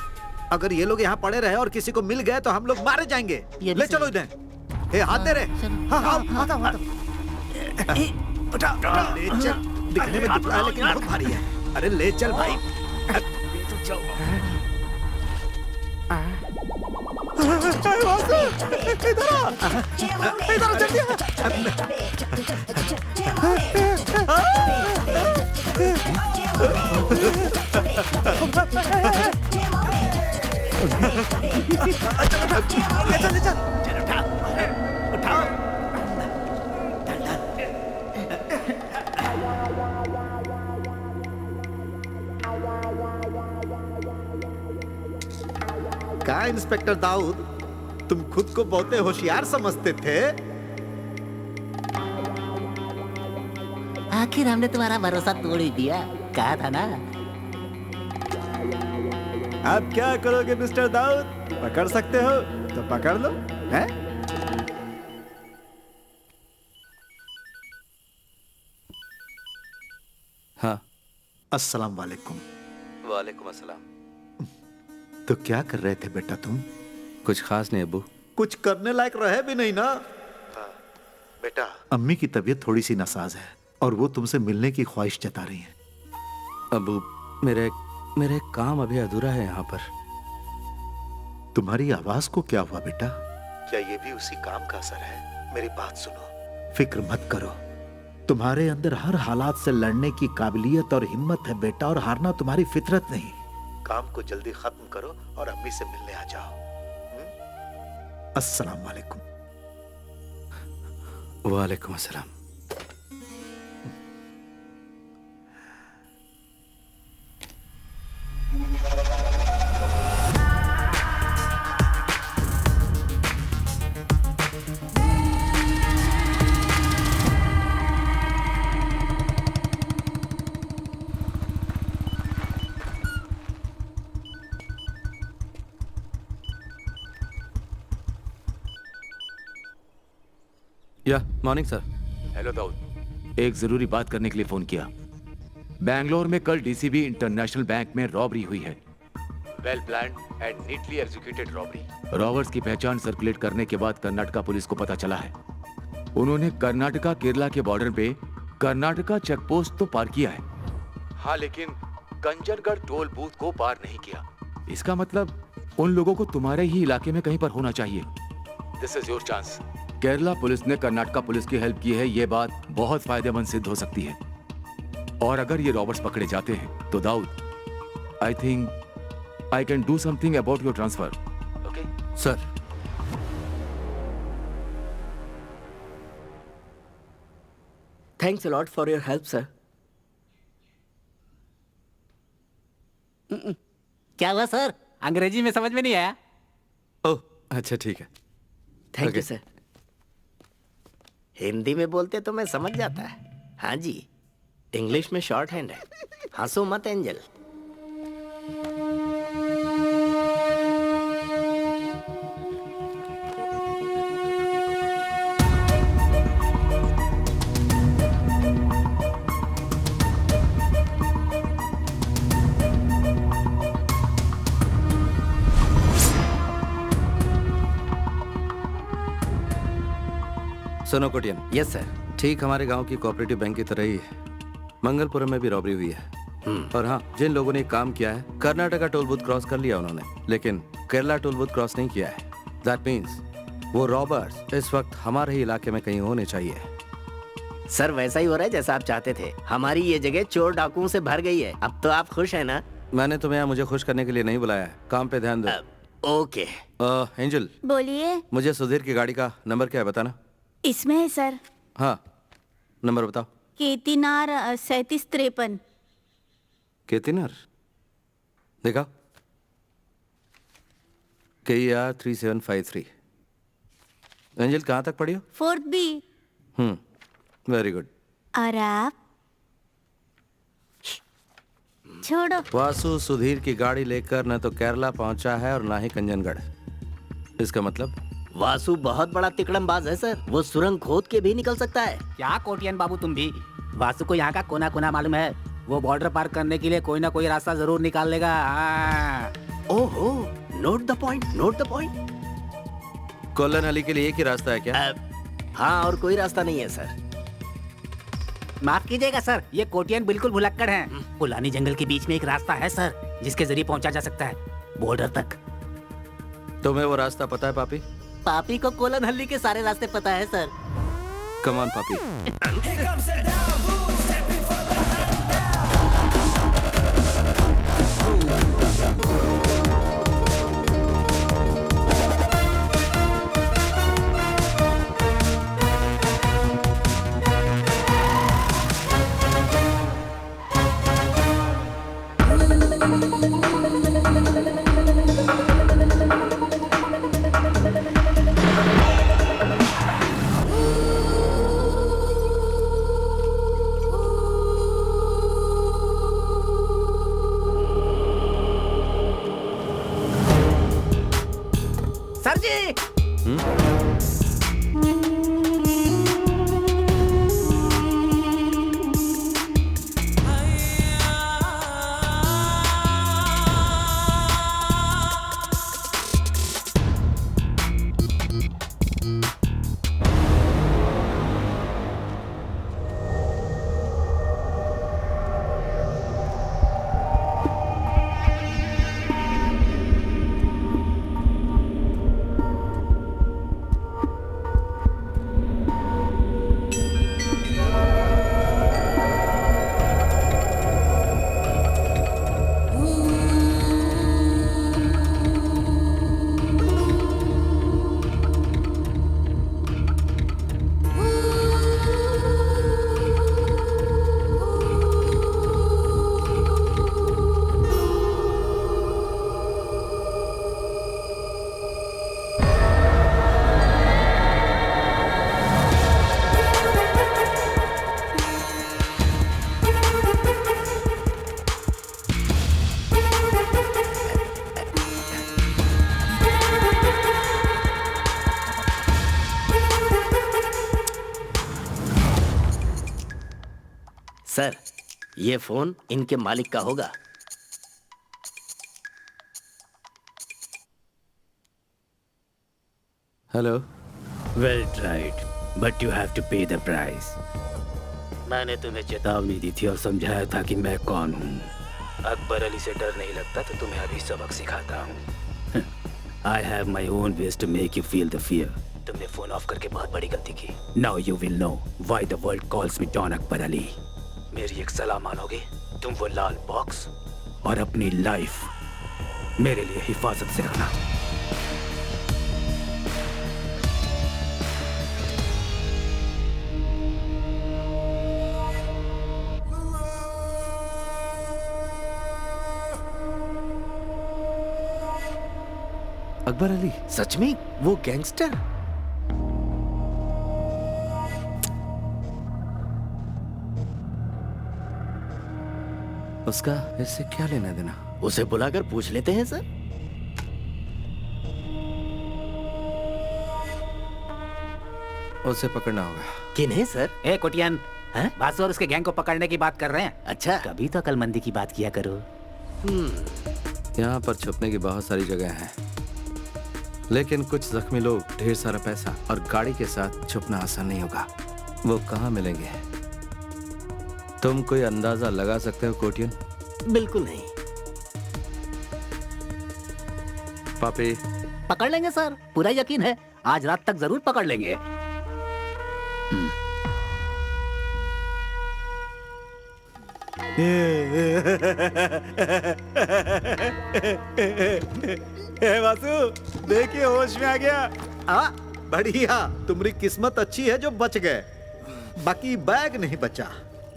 अगर ये लोग यहाँ पड़े रहे और किसी को मिल गए तो हम लोग मारे जाएंगे। ले चलो इन्हें। ए, हाथ दे रहे। हाँ हाँ आता हूँ। उठा ले चल। दिखने में दुबला है लेकिन बहुत भारी है। अरे ले चल भाई। इधर जल्दी। क्या इंस्पेक्टर दाऊद, तुम खुद को बहुते होशियार समझते थे? आखिर हमने तुम्हारा भरोसा तोड़ ही दिया, कहा था ना। अब क्या करोगे मिस्टर दाऊद? पकड़ सकते हो तो पकड़ लो, हैं? हाँ। अस्सलाम वालेकुम। वालेकुम अस्सलाम। तो क्या कर रहे थे बेटा तुम? कुछ खास नहीं अब्बू। कुछ करने लायक रहे भी नहीं ना। बेटा, अम्मी की तबीयत थोड़ी सी नासाज है और वो तुमसे मिलने की ख्वाहिश जता रही हैं। अब्बू, मेरे काम अभी अधूरा है यहाँ पर। तुम्हारी आवाज को क्या हुआ बेटा? क्या ये भी उसी काम का असर है? मेरी बात सुनो, फिक्र मत करो। तुम्हारे अंदर हर हालात से लड़ने की काबिलियत और हिम्मत है बेटा, और हारना तुम्हारी फितरत नहीं। काम को जल्दी खत्म करो और अम्मी से मिलने आ जाओ। अस्सलाम वालेकुम। वालेकुम अस्सलाम। या मॉर्निंग सर। हेलो दाऊद, एक जरूरी बात करने के लिए फोन किया। बैंगलोर में कल डीसीबी इंटरनेशनल बैंक में रॉबरी हुई है। Well planned and neatly executed robbery. Robbers की पहचान सर्कुलेट करने के बाद कर्नाटका पुलिस को पता चला है उन्होंने कर्नाटका केरला के बॉर्डर पे कर्नाटका चेक पोस्ट तो पार किया है, हाँ, लेकिन कंजनगढ़ टोल बूथ को पार नहीं किया। इसका मतलब उन लोगों को तुम्हारे ही इलाके में कहीं पर होना चाहिए। This is your chance. Kerala police ने कर्नाटका पुलिस की हेल्प की है, ये बात बहुत फायदेमंद सिद्ध हो सकती है। और अगर ये रॉबर्ट्स पकड़े जाते हैं तो Dawood, I think I can do something about your transfer. Okay sir. Thanks a lot for your help sir. क्या हुआ सर? अंग्रेजी में समझ में नहीं आया। ओह अच्छा ठीक है। Thank you sir. हिंदी में बोलते तो मैं समझ जाता है। हाँ जी, इंग्लिश में शॉर्ट हैंड है। हंसो मत एंजल। सुनो कोटियन। Yes sir. ठीक हमारे गांव की कोऑपरेटिव बैंक की तरह ही है, मंगलपुरम में भी रॉबरी हुई है। और हाँ, जिन लोगों ने काम किया है, कर्नाटका टोल बूथ क्रॉस कर लिया उन्होंने, लेकिन केरला टोल बूथ क्रॉस नहीं किया है। दैट मीन्स वो रॉबर्स इस वक्त हमारे ही इलाके में कहीं होने चाहिए। सर वैसा ही हो रहा है जैसा आप चाहते थे। हमारी ये जगह चोर डाकुओं से भर गई है। अब तो आप खुश हैं ना? मैंने तुम्हें यहाँ मुझे खुश करने के लिए नहीं बुलाया है, काम पे ध्यान दो। ओके। एंजल, बोलिए। मुझे सुधीर की गाड़ी का नंबर क्या है बताना। इसमें है सर। हाँ, नंबर बताओ। KTNR 3753। KTNR देखा, KER 3753। एंजल कहाँ तक पढ़ी हो? 4th B। Very good. और आप? छोड़ो। वासु सुधीर की गाड़ी लेकर न तो केरला पहुंचा है और ना ही कंजनगढ़। इसका मतलब वासु बहुत बड़ा तिकड़मबाज है सर। वो सुरंग खोद के भी निकल सकता है। क्या कोटियन बाबू तुम भी? वासु को यहाँ का कोना कोना मालूम है। वो बॉर्डर पार करने के लिए कोई ना कोई रास्ता जरूर निकाल लेगा। ओहो, note the point, note the point. Kollan Ali के लिए एक ही रास्ता है क्या? हाँ, और कोई रास्ता नहीं है सर। माफ कीजिएगा सर, ये कोटियन बिल्कुल भुलक्कड़ हैं। पुलानी जंगल के बीच में एक रास्ता है सर, जिसके जरिए पहुंचा जा सकता है बॉर्डर तक। तुम्हें वो रास्ता पता है पापी? पापी को कोलन हल्ली के सारे रास्ते पता है सर। कम ऑन पापी। सर जी। सर, ये फोन इनके मालिक का होगा। Hello. Well tried, but you have to pay the price. मैंने तुम्हें चेतावनी दी थी और समझाया था कि मैं कौन हूँ। अकबर अली से डर नहीं लगता तो तुम्हें अभी सबक सिखाता हूँ। I have my own ways to make you feel the fear. तुमने फोन ऑफ करके बहुत बड़ी गलती की। Now you will know why the world calls me don Akbar Ali. मेरी एक सलाह मानोगे? तुम वो लाल बॉक्स और अपनी लाइफ मेरे लिए हिफाजत से रखना। अकबर अली? सच में वो गैंगस्टर? उसका इससे क्या लेना देना? उसे बुलाकर पूछ लेते हैं सर। उसे पकड़ना होगा। किन्हें सर? ए कोटियन, बासु और उसके गैंग को पकड़ने की बात कर रहे हैं। अच्छा, कभी तो अकलमंदी की बात किया करो। यहाँ पर छुपने की बहुत सारी जगह हैं। लेकिन कुछ जख्मी लोग, ढेर सारा पैसा और गाड़ी के साथ छुपना आसान नहीं होगा। वो कहाँ मिलेंगे? तुम कोई अंदाजा लगा सकते हो कोटियन? बिल्कुल नहीं। पापी, पकड़ लेंगे सर, पूरा यकीन है। आज रात तक जरूर पकड़ लेंगे। हे वासु, देखिए होश में आ गया। बढ़िया, तुम्हारी किस्मत अच्छी है जो बच गए, बाकी बैग नहीं बचा।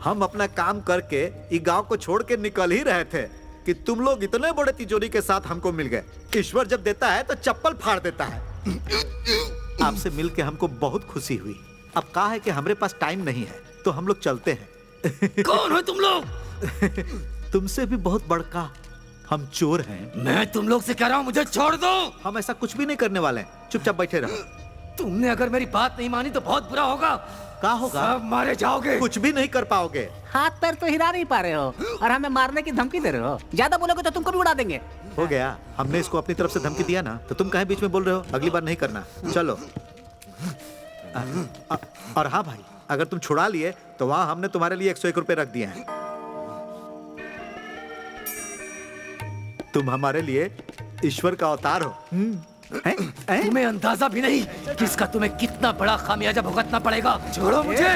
हम अपना काम करके इस गांव को छोड़ के निकल ही रहे थे कि तुम लोग इतने बड़े तिजोरी के साथ हमको मिल गए। ईश्वर जब देता है तो चप्पल फाड़ देता है। आपसे मिलके हमको बहुत खुशी हुई। अब कहा है कि हमारे पास टाइम नहीं है, तो हम लोग चलते हैं। कौन हो तुम लोग? तुमसे भी बहुत बड़का हम चोर हैं। मैं तुम लोग से कह रहा हूँ, मुझे छोड़ दो। हम ऐसा कुछ भी नहीं करने वाले हैं, चुपचाप बैठे रहो। तुमने अगर मेरी बात नहीं मानी तो बहुत बुरा होगा। क्या होगा? सब मारे जाओगे। कुछ भी नहीं कर पाओगे। हाथ पैर तो हिला नहीं पा रहे हो और हमें मारने की धमकी दे रहे हो। ज्यादा बोलोगे तो तुमको भी उड़ा देंगे। हो गया, हमने इसको अपनी तरफ से धमकी दिया ना, तो तुम कहीं बीच में बोल रहे हो? अगली बार नहीं करना। चलो। और हाँ भाई, अगर तुम छुड़ा लिए तो वहां हमने तुम्हारे लिए 101 रुपए रख दिए हैं। तुम हमारे लिए ईश्वर का अवतार हो। तुम्हें अंदाजा भी नहीं कि इसका तुम्हें कितना बड़ा खामियाजा भुगतना पड़ेगा। छोड़ो मुझे।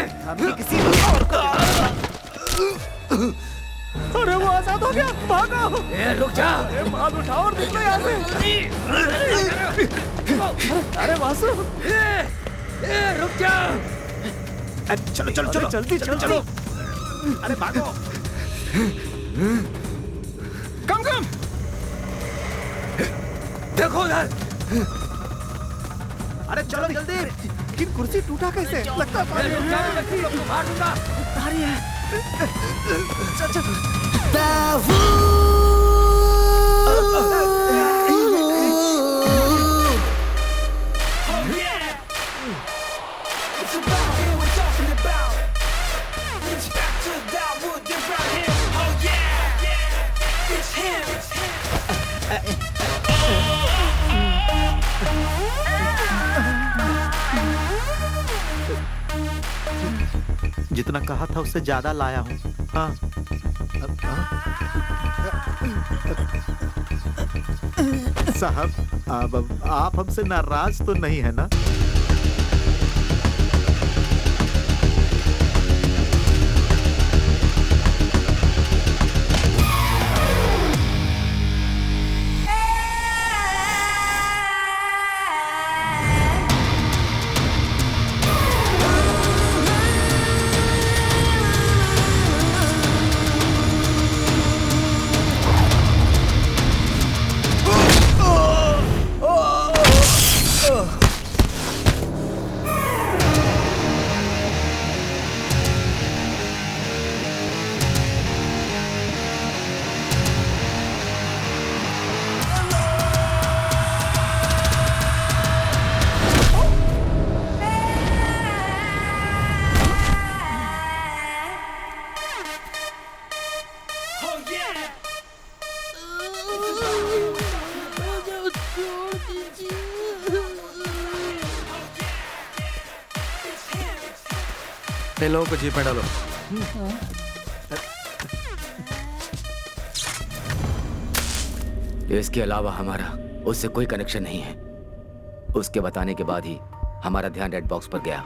अरे वो आजाद हो गया, भागो! रुक जा। माल उठाओ और निकलो यहाँ से। अरे वासु, रुक जा। चलो चलो चलो जल्दी चलो। अरे भागो। कम। देखो यार। अरे चलो जल्दी। कि कुर्सी टूटा कैसे? लगता है मार दूंगा। भारी है। चल। जितना कहा था उससे ज्यादा लाया हूँ। हाँ। साहब, अब आप हमसे नाराज तो नहीं है ना? इन लोगों को जीप में डालो। इसके अलावा हमारा उससे कोई कनेक्शन नहीं है। उसके बताने के बाद ही हमारा ध्यान रेड बॉक्स पर गया।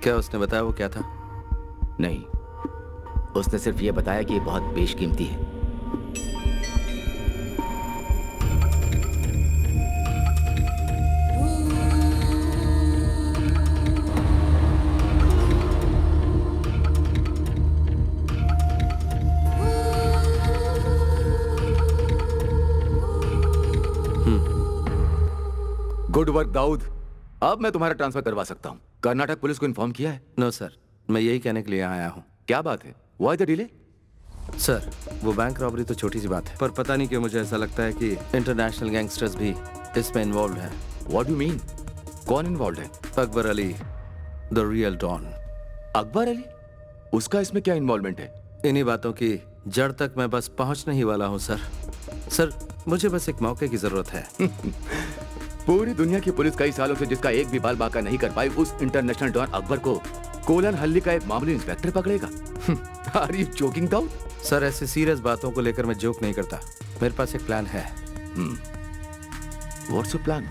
क्या उसने बताया वो क्या था? नहीं, उसने सिर्फ ये बताया कि ये बहुत बेशकीमती है। Good work Dawood. अब मैं तुम्हारा ट्रांसफर करवा सकता हूँ। कर्नाटक पुलिस को इन्फॉर्म किया है? नो सर, मैं यही कहने के लिए आया हूँ। क्या बात है? Why the delay? सर, वो बैंक रॉबरी तो छोटी सी बात है, पर पता नहीं क्यों मुझे ऐसा लगता है कि इंटरनेशनल गैंगस्टर्स भी इसमें इन्वॉल्व हैं। What do mean? कौन इन्वॉल्व है? Akbar Ali, the real don. Akbar Ali? उसका इसमें क्या इन्वॉल्वमेंट है? इन्हीं बातों की जड़ तक मैं बस पहुंचने ही वाला हूं सर। सर, मुझे बस एक मौके की जरूरत है। पूरी दुनिया की पुलिस कई सालों से जिसका एक भी बाल बाका नहीं कर पाई, उस इंटरनेशनल डॉन अकबर को कोलन हल्ली का एक मामूली इंस्पेक्टर पकड़ेगा? Are you joking Dawood? Sir, ऐसी सीरियस बातों को लेकर मैं जोक नहीं करता। मेरे पास एक प्लान है। What's your plan?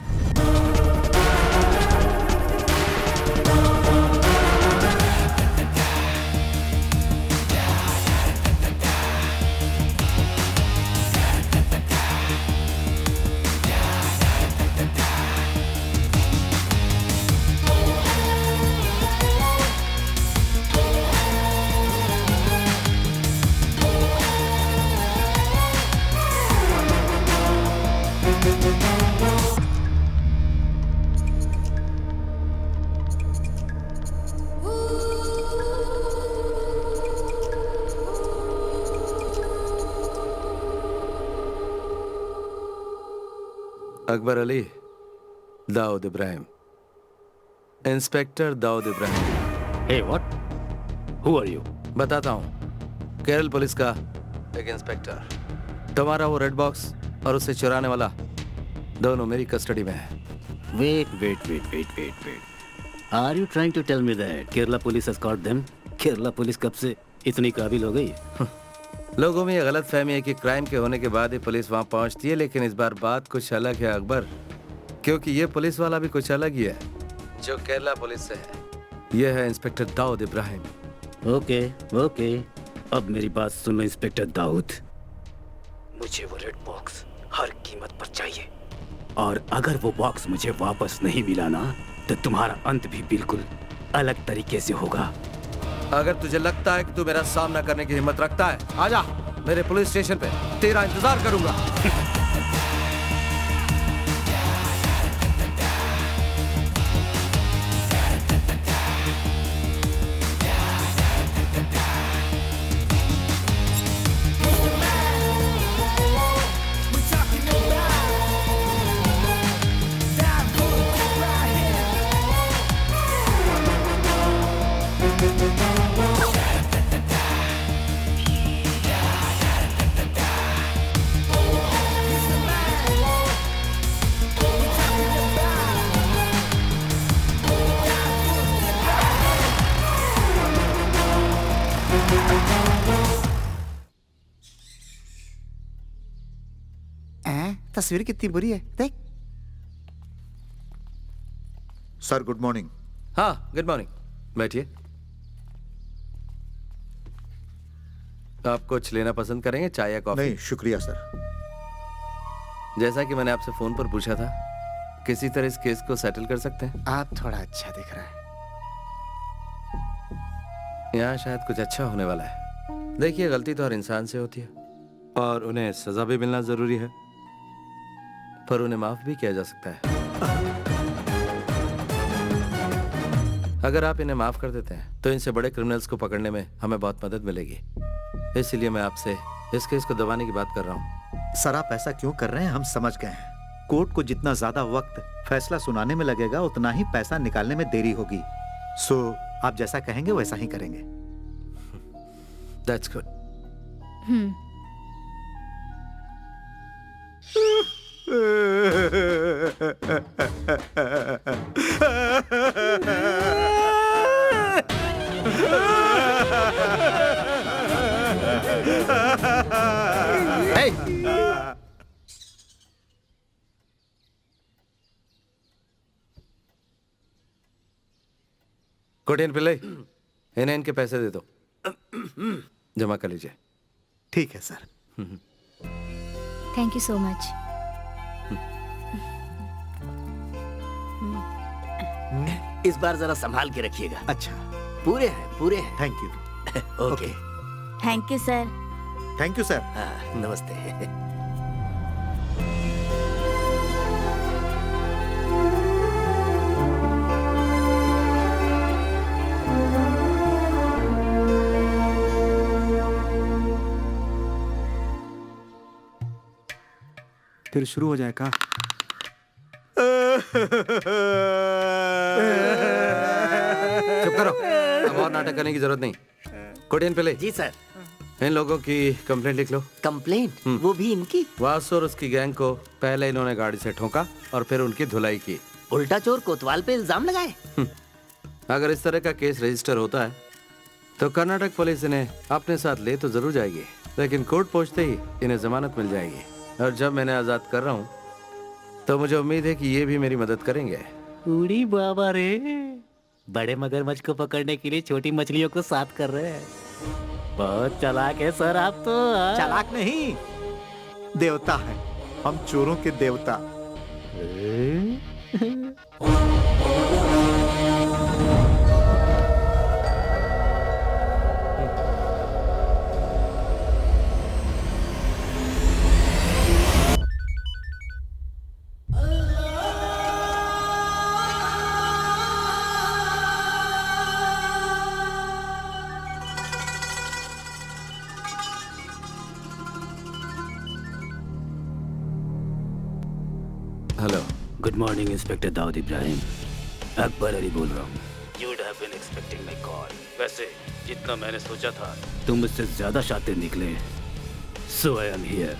Akbar Ali, Dawood Ibrahim, inspector Dawood Ibrahim. Hey, what? Who are you? बताता हूँ। केरल पुलिस का एक इंस्पेक्टर। तुम्हारा वो रेड बॉक्स और उसे चुराने वाला दोनों मेरी कस्टडी में है। Wait. Are you trying to tell me that Kerala police has caught them? Kerala police कब से इतनी काबिल हो गई? लोगों में ये गलत फहमी है कि क्राइम के होने के बाद ही पुलिस वहां पहुंचती है, लेकिन इस बार बात कुछ अलग है अकबर, क्योंकि ये पुलिस वाला भी कुछ अलग ही है जो केरला पुलिस से है। ये है इंस्पेक्टर दाऊद इब्राहिम। ओके, अब मेरी बात सुनो इंस्पेक्टर दाऊद। मुझे वो रेड बॉक्स हर कीमत पर चाहिए, और अगर वो बॉक्स मुझे वापस नहीं मिला ना, तो तुम्हारा अंत भी बिल्कुल अलग तरीके से होगा। अगर तुझे लगता है कि तू मेरा सामना करने की हिम्मत रखता है, आजा मेरे पुलिस स्टेशन पे, तेरा इंतजार करूंगा। तस्वीर कितनी बुरी है, देख। Sir, good morning. हाँ, गुड मॉर्निंग। बैठिए। आप कुछ लेना पसंद करेंगे, चाय या कॉफी? नहीं शुक्रिया सर। जैसा कि मैंने आपसे फोन पर पूछा था, किसी तरह इस केस को सेटल कर सकते हैं? आप थोड़ा अच्छा दिख रहा है। यहाँ शायद कुछ अच्छा होने वाला है। देखिए, गलती तो हर इंसान से होती है और उन्हें सजा भी मिलना जरूरी है, पर उन्हें माफ भी किया जा सकता है। अगर आप इन्हें माफ कर देते हैं तो इनसे बड़े क्रिमिनल्स को पकड़ने में हमें बहुत मदद मिलेगी। इसलिए मैं आपसे इस केस को दबाने की बात कर रहा हूँ। सर, आप ऐसा क्यों कर रहे हैं, हम समझ गए हैं। कोर्ट को जितना ज्यादा वक्त फैसला सुनाने में लगेगा, उतना ही पैसा निकालने में देरी होगी। सो आप जैसा कहेंगे वैसा ही करेंगे। That's good. Hey! कोटियन पिल्ले, इन्हें इनके पैसे दे दो, जमा कर लीजिए। ठीक है sir. Thank you so much. इस बार जरा संभाल के रखिएगा। अच्छा, पूरे हैं। Thank you. Okay. Thank you sir. Thank you sir. नमस्ते। फिर शुरू हो जाए का? चुप करो, अब और नाटक करने की जरूरत नहीं। कोटियन पिल्ले जी सर। इन लोगों की कंप्लेंट लिख लो। कंप्लेंट? वो भी इनकी? वासु और उसकी गैंग को पहले इन्होंने गाड़ी से ठोका और फिर उनकी धुलाई की। उल्टा चोर कोतवाल पे इल्जाम लगाए। अगर इस तरह का केस रजिस्टर होता है तो कर्नाटक पुलिस इन्हें अपने साथ ले तो जरूर जाएगी, लेकिन कोर्ट पहुंचते ही इन्हें जमानत मिल जाएगी। और जब मैंने आजाद कर रहा हूँ तो मुझे उम्मीद है कि ये भी मेरी मदद करेंगे। उड़ी बाबा रे, बड़े मगरमच्छ को पकड़ने के लिए छोटी मछलियों को साथ कर रहे हैं। बहुत चालाक है सर आप तो। चालाक नहीं, देवता है हम, चोरों के देवता। Hello, good morning inspector Dawood Ibrahim. Akbar Ali बोल रहा हूँ। You would have been expecting my call. वैसे जितना मैंने सोचा था तुम मुझसे ज्यादा शातिर निकले, सो आई एम हियर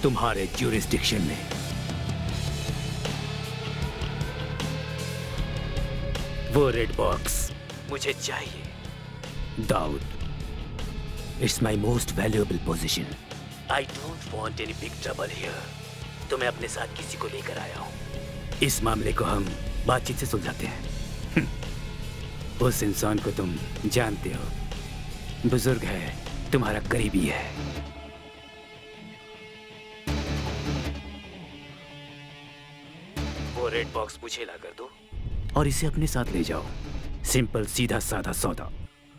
तुम्हारे ज्यूरिसडिक्शन में। वो रेड बॉक्स मुझे चाहिए Dawood. It's my most valuable position. I don't want any big trouble here. तो मैं अपने साथ किसी को लेकर आया हूँ। इस मामले को हम बातचीत से सुलझाते हैं। उस इंसान को तुम जानते हो, बुजुर्ग है, तुम्हारा करीबी है। वो रेड बॉक्स मुझे ला कर दो और इसे अपने साथ ले जाओ। सिंपल सीधा साधा सौदा।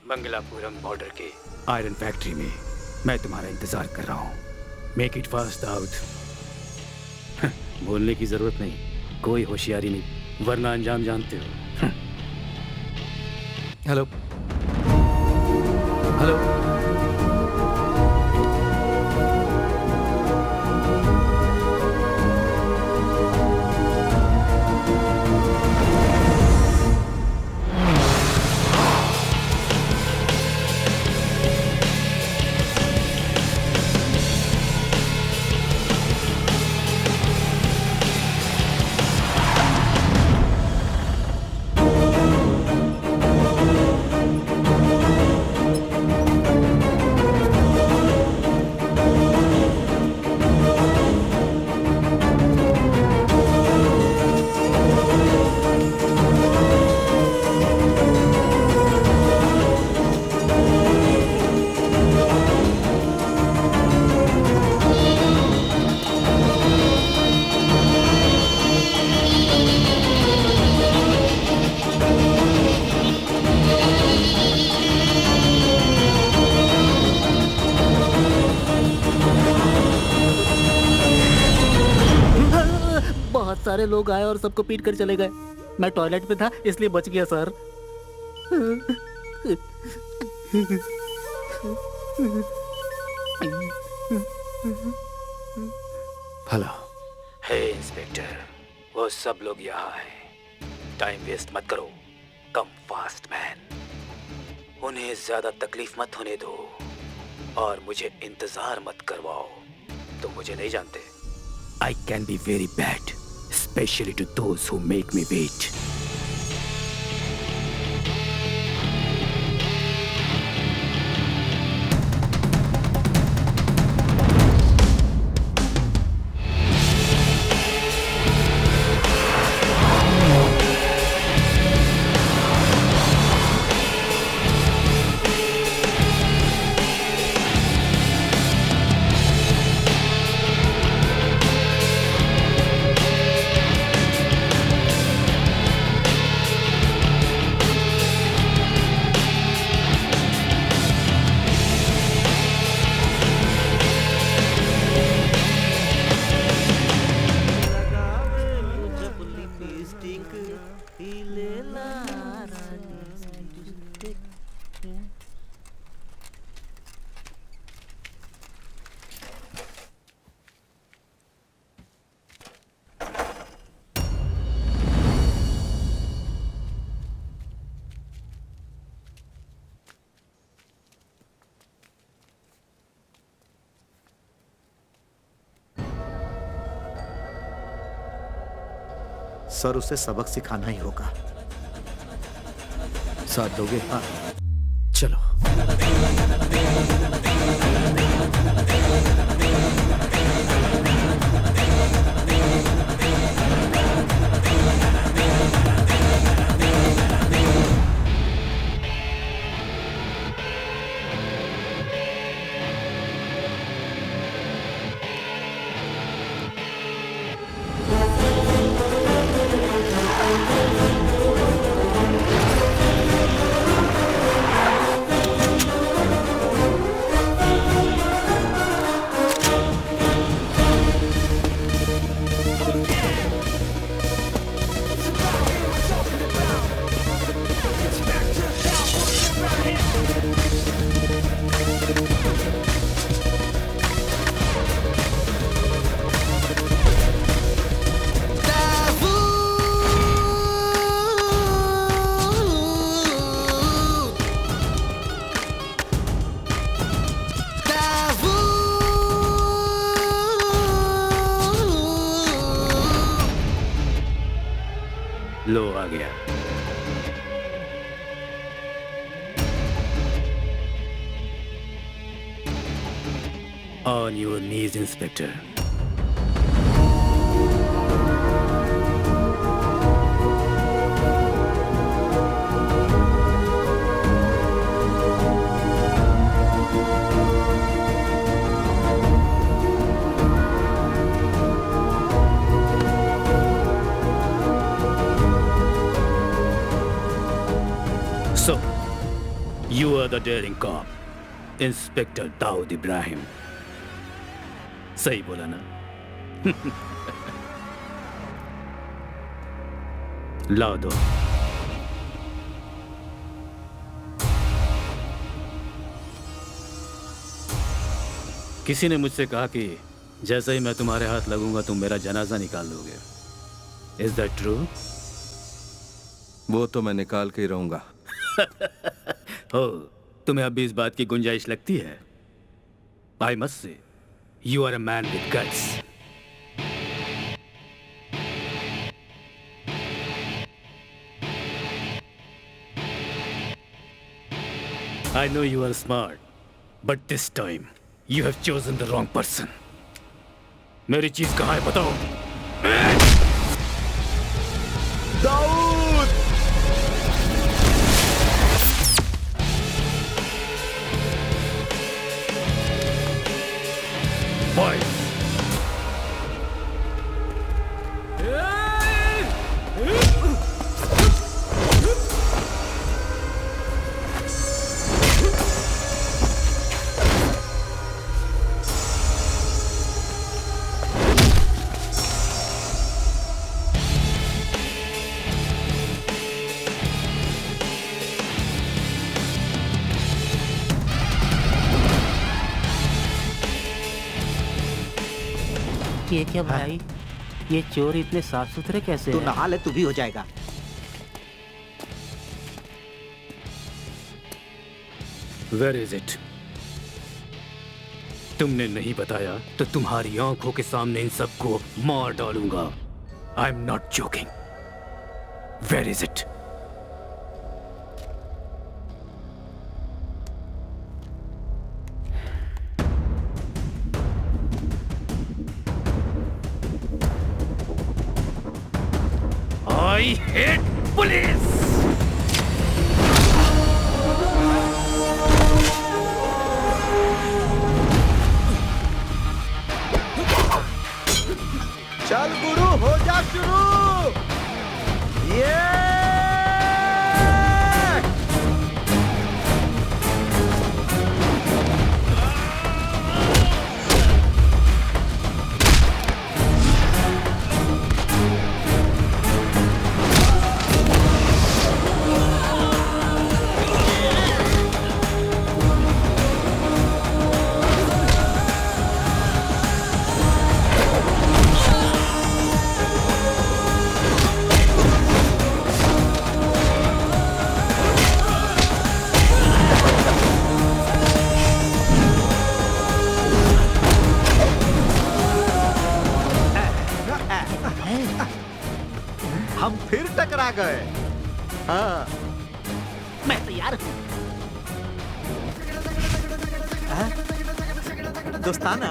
मंगलापुरम बॉर्डर के आयरन फैक्ट्री में मैं तुम्हारा इंतजार कर रहा हूँ। Make it fast Dawood. बोलने की जरूरत नहीं, कोई होशियारी नहीं, वरना अंजाम जानते हो। हेलो हेलो, सारे लोग आए और सबको पीट कर चले गए। मैं टॉयलेट में था इसलिए बच गया सर। हेलो। हे इंस्पेक्टर, वो सब लोग यहाँ हैं। टाइम वेस्ट मत करो। Come fast man. उन्हें ज्यादा तकलीफ मत होने दो और मुझे इंतजार मत करवाओ। तुम मुझे नहीं जानते। I can be very bad, especially to those who make me wait. Sir उसे सबक सिखाना ही होगा। साथ दोगे? हाँ। चलो। लो आ गया। On your knees, Inspector. So, you are the daring cop, Inspector Daud Ibrahim. सही बोला ना? लाओ दो। किसी ने मुझसे कहा कि जैसे ही मैं तुम्हारे हाथ लगूंगा तुम मेरा जनाजा निकाल लोगे। Is that true? वो तो मैं निकाल के ही रहूंगा। हो, तुम्हें अब भी इस बात की गुंजाइश लगती है? I must say, you are a man with guts. I know you are smart, but this time you have chosen the wrong person. मेरी चीज कहाँ है बताओ? दाऊद! Boy! ये क्या भाई? ये चोर इतने साफ सुथरे कैसे तू हैं? नहा ले, तू भी हो जाएगा। Where is it? तुमने नहीं बताया तो तुम्हारी आंखों के सामने इन सबको मार डालूंगा। I'm not joking. Where is it? I hate police! चल गुरु, हो जा शुरू। ये हम फिर टकरा गए। हाँ मैं तैयार हूँ। दोस्ताना।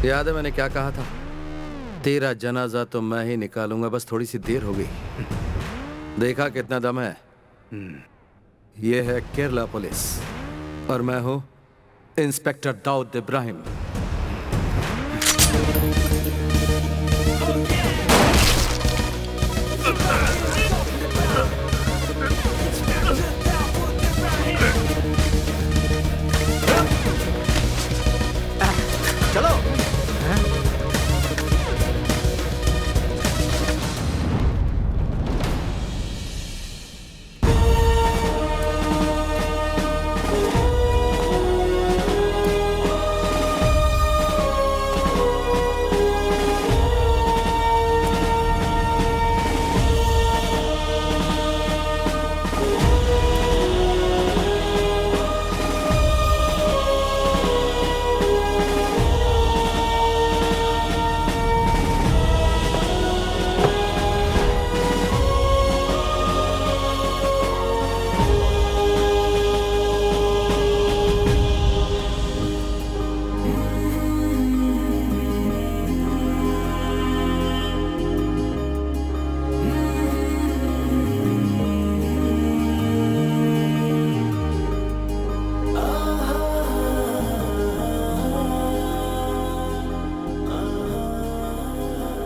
याद है मैंने क्या कहा था? तेरा जनाजा तो मैं ही निकालूंगा, बस थोड़ी सी देर हो गई। देखा कितना दम है। ये है केरला पुलिस और मैं हूं इंस्पेक्टर दाऊद इब्राहिम। चलो।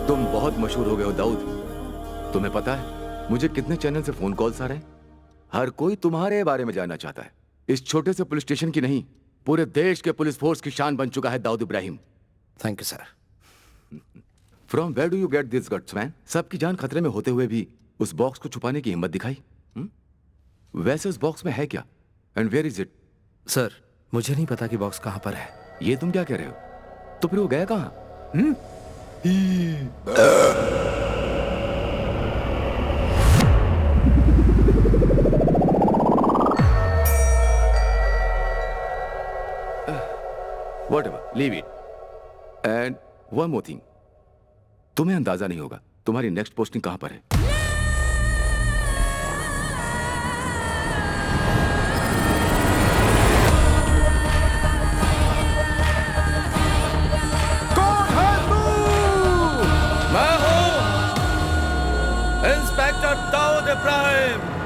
तुम बहुत मशहूर हो गए हो दाऊद। तुम्हें पता है मुझे कितने चैनल से फोन कॉल्स आ रहे हैं? हर कोई तुम्हारे बारे में जानना चाहता है। इस छोटे से पुलिस स्टेशन की नहीं, पूरे देश के पुलिस फोर्स की शान बन चुका है Dawood Ibrahim. Thank you sir. From where do you get this guts man? सबकी जान खतरे में होते हुए भी उस बॉक्स को छुपाने की हिम्मत दिखाई। वैसे उस बॉक्स में है क्या? And where is it? Sir, मुझे नहीं पता कि बॉक्स कहाँ पर है। ये तुम क्या कह रहे हो? तो फिर वो गया कहाँ? Whatever, leave it. And one more thing. तुम्हें अंदाजा नहीं होगा तुम्हारी नेक्स्ट पोस्टिंग कहां पर है। मैं हूं इंस्पेक्टर दाऊद इब्राहिम।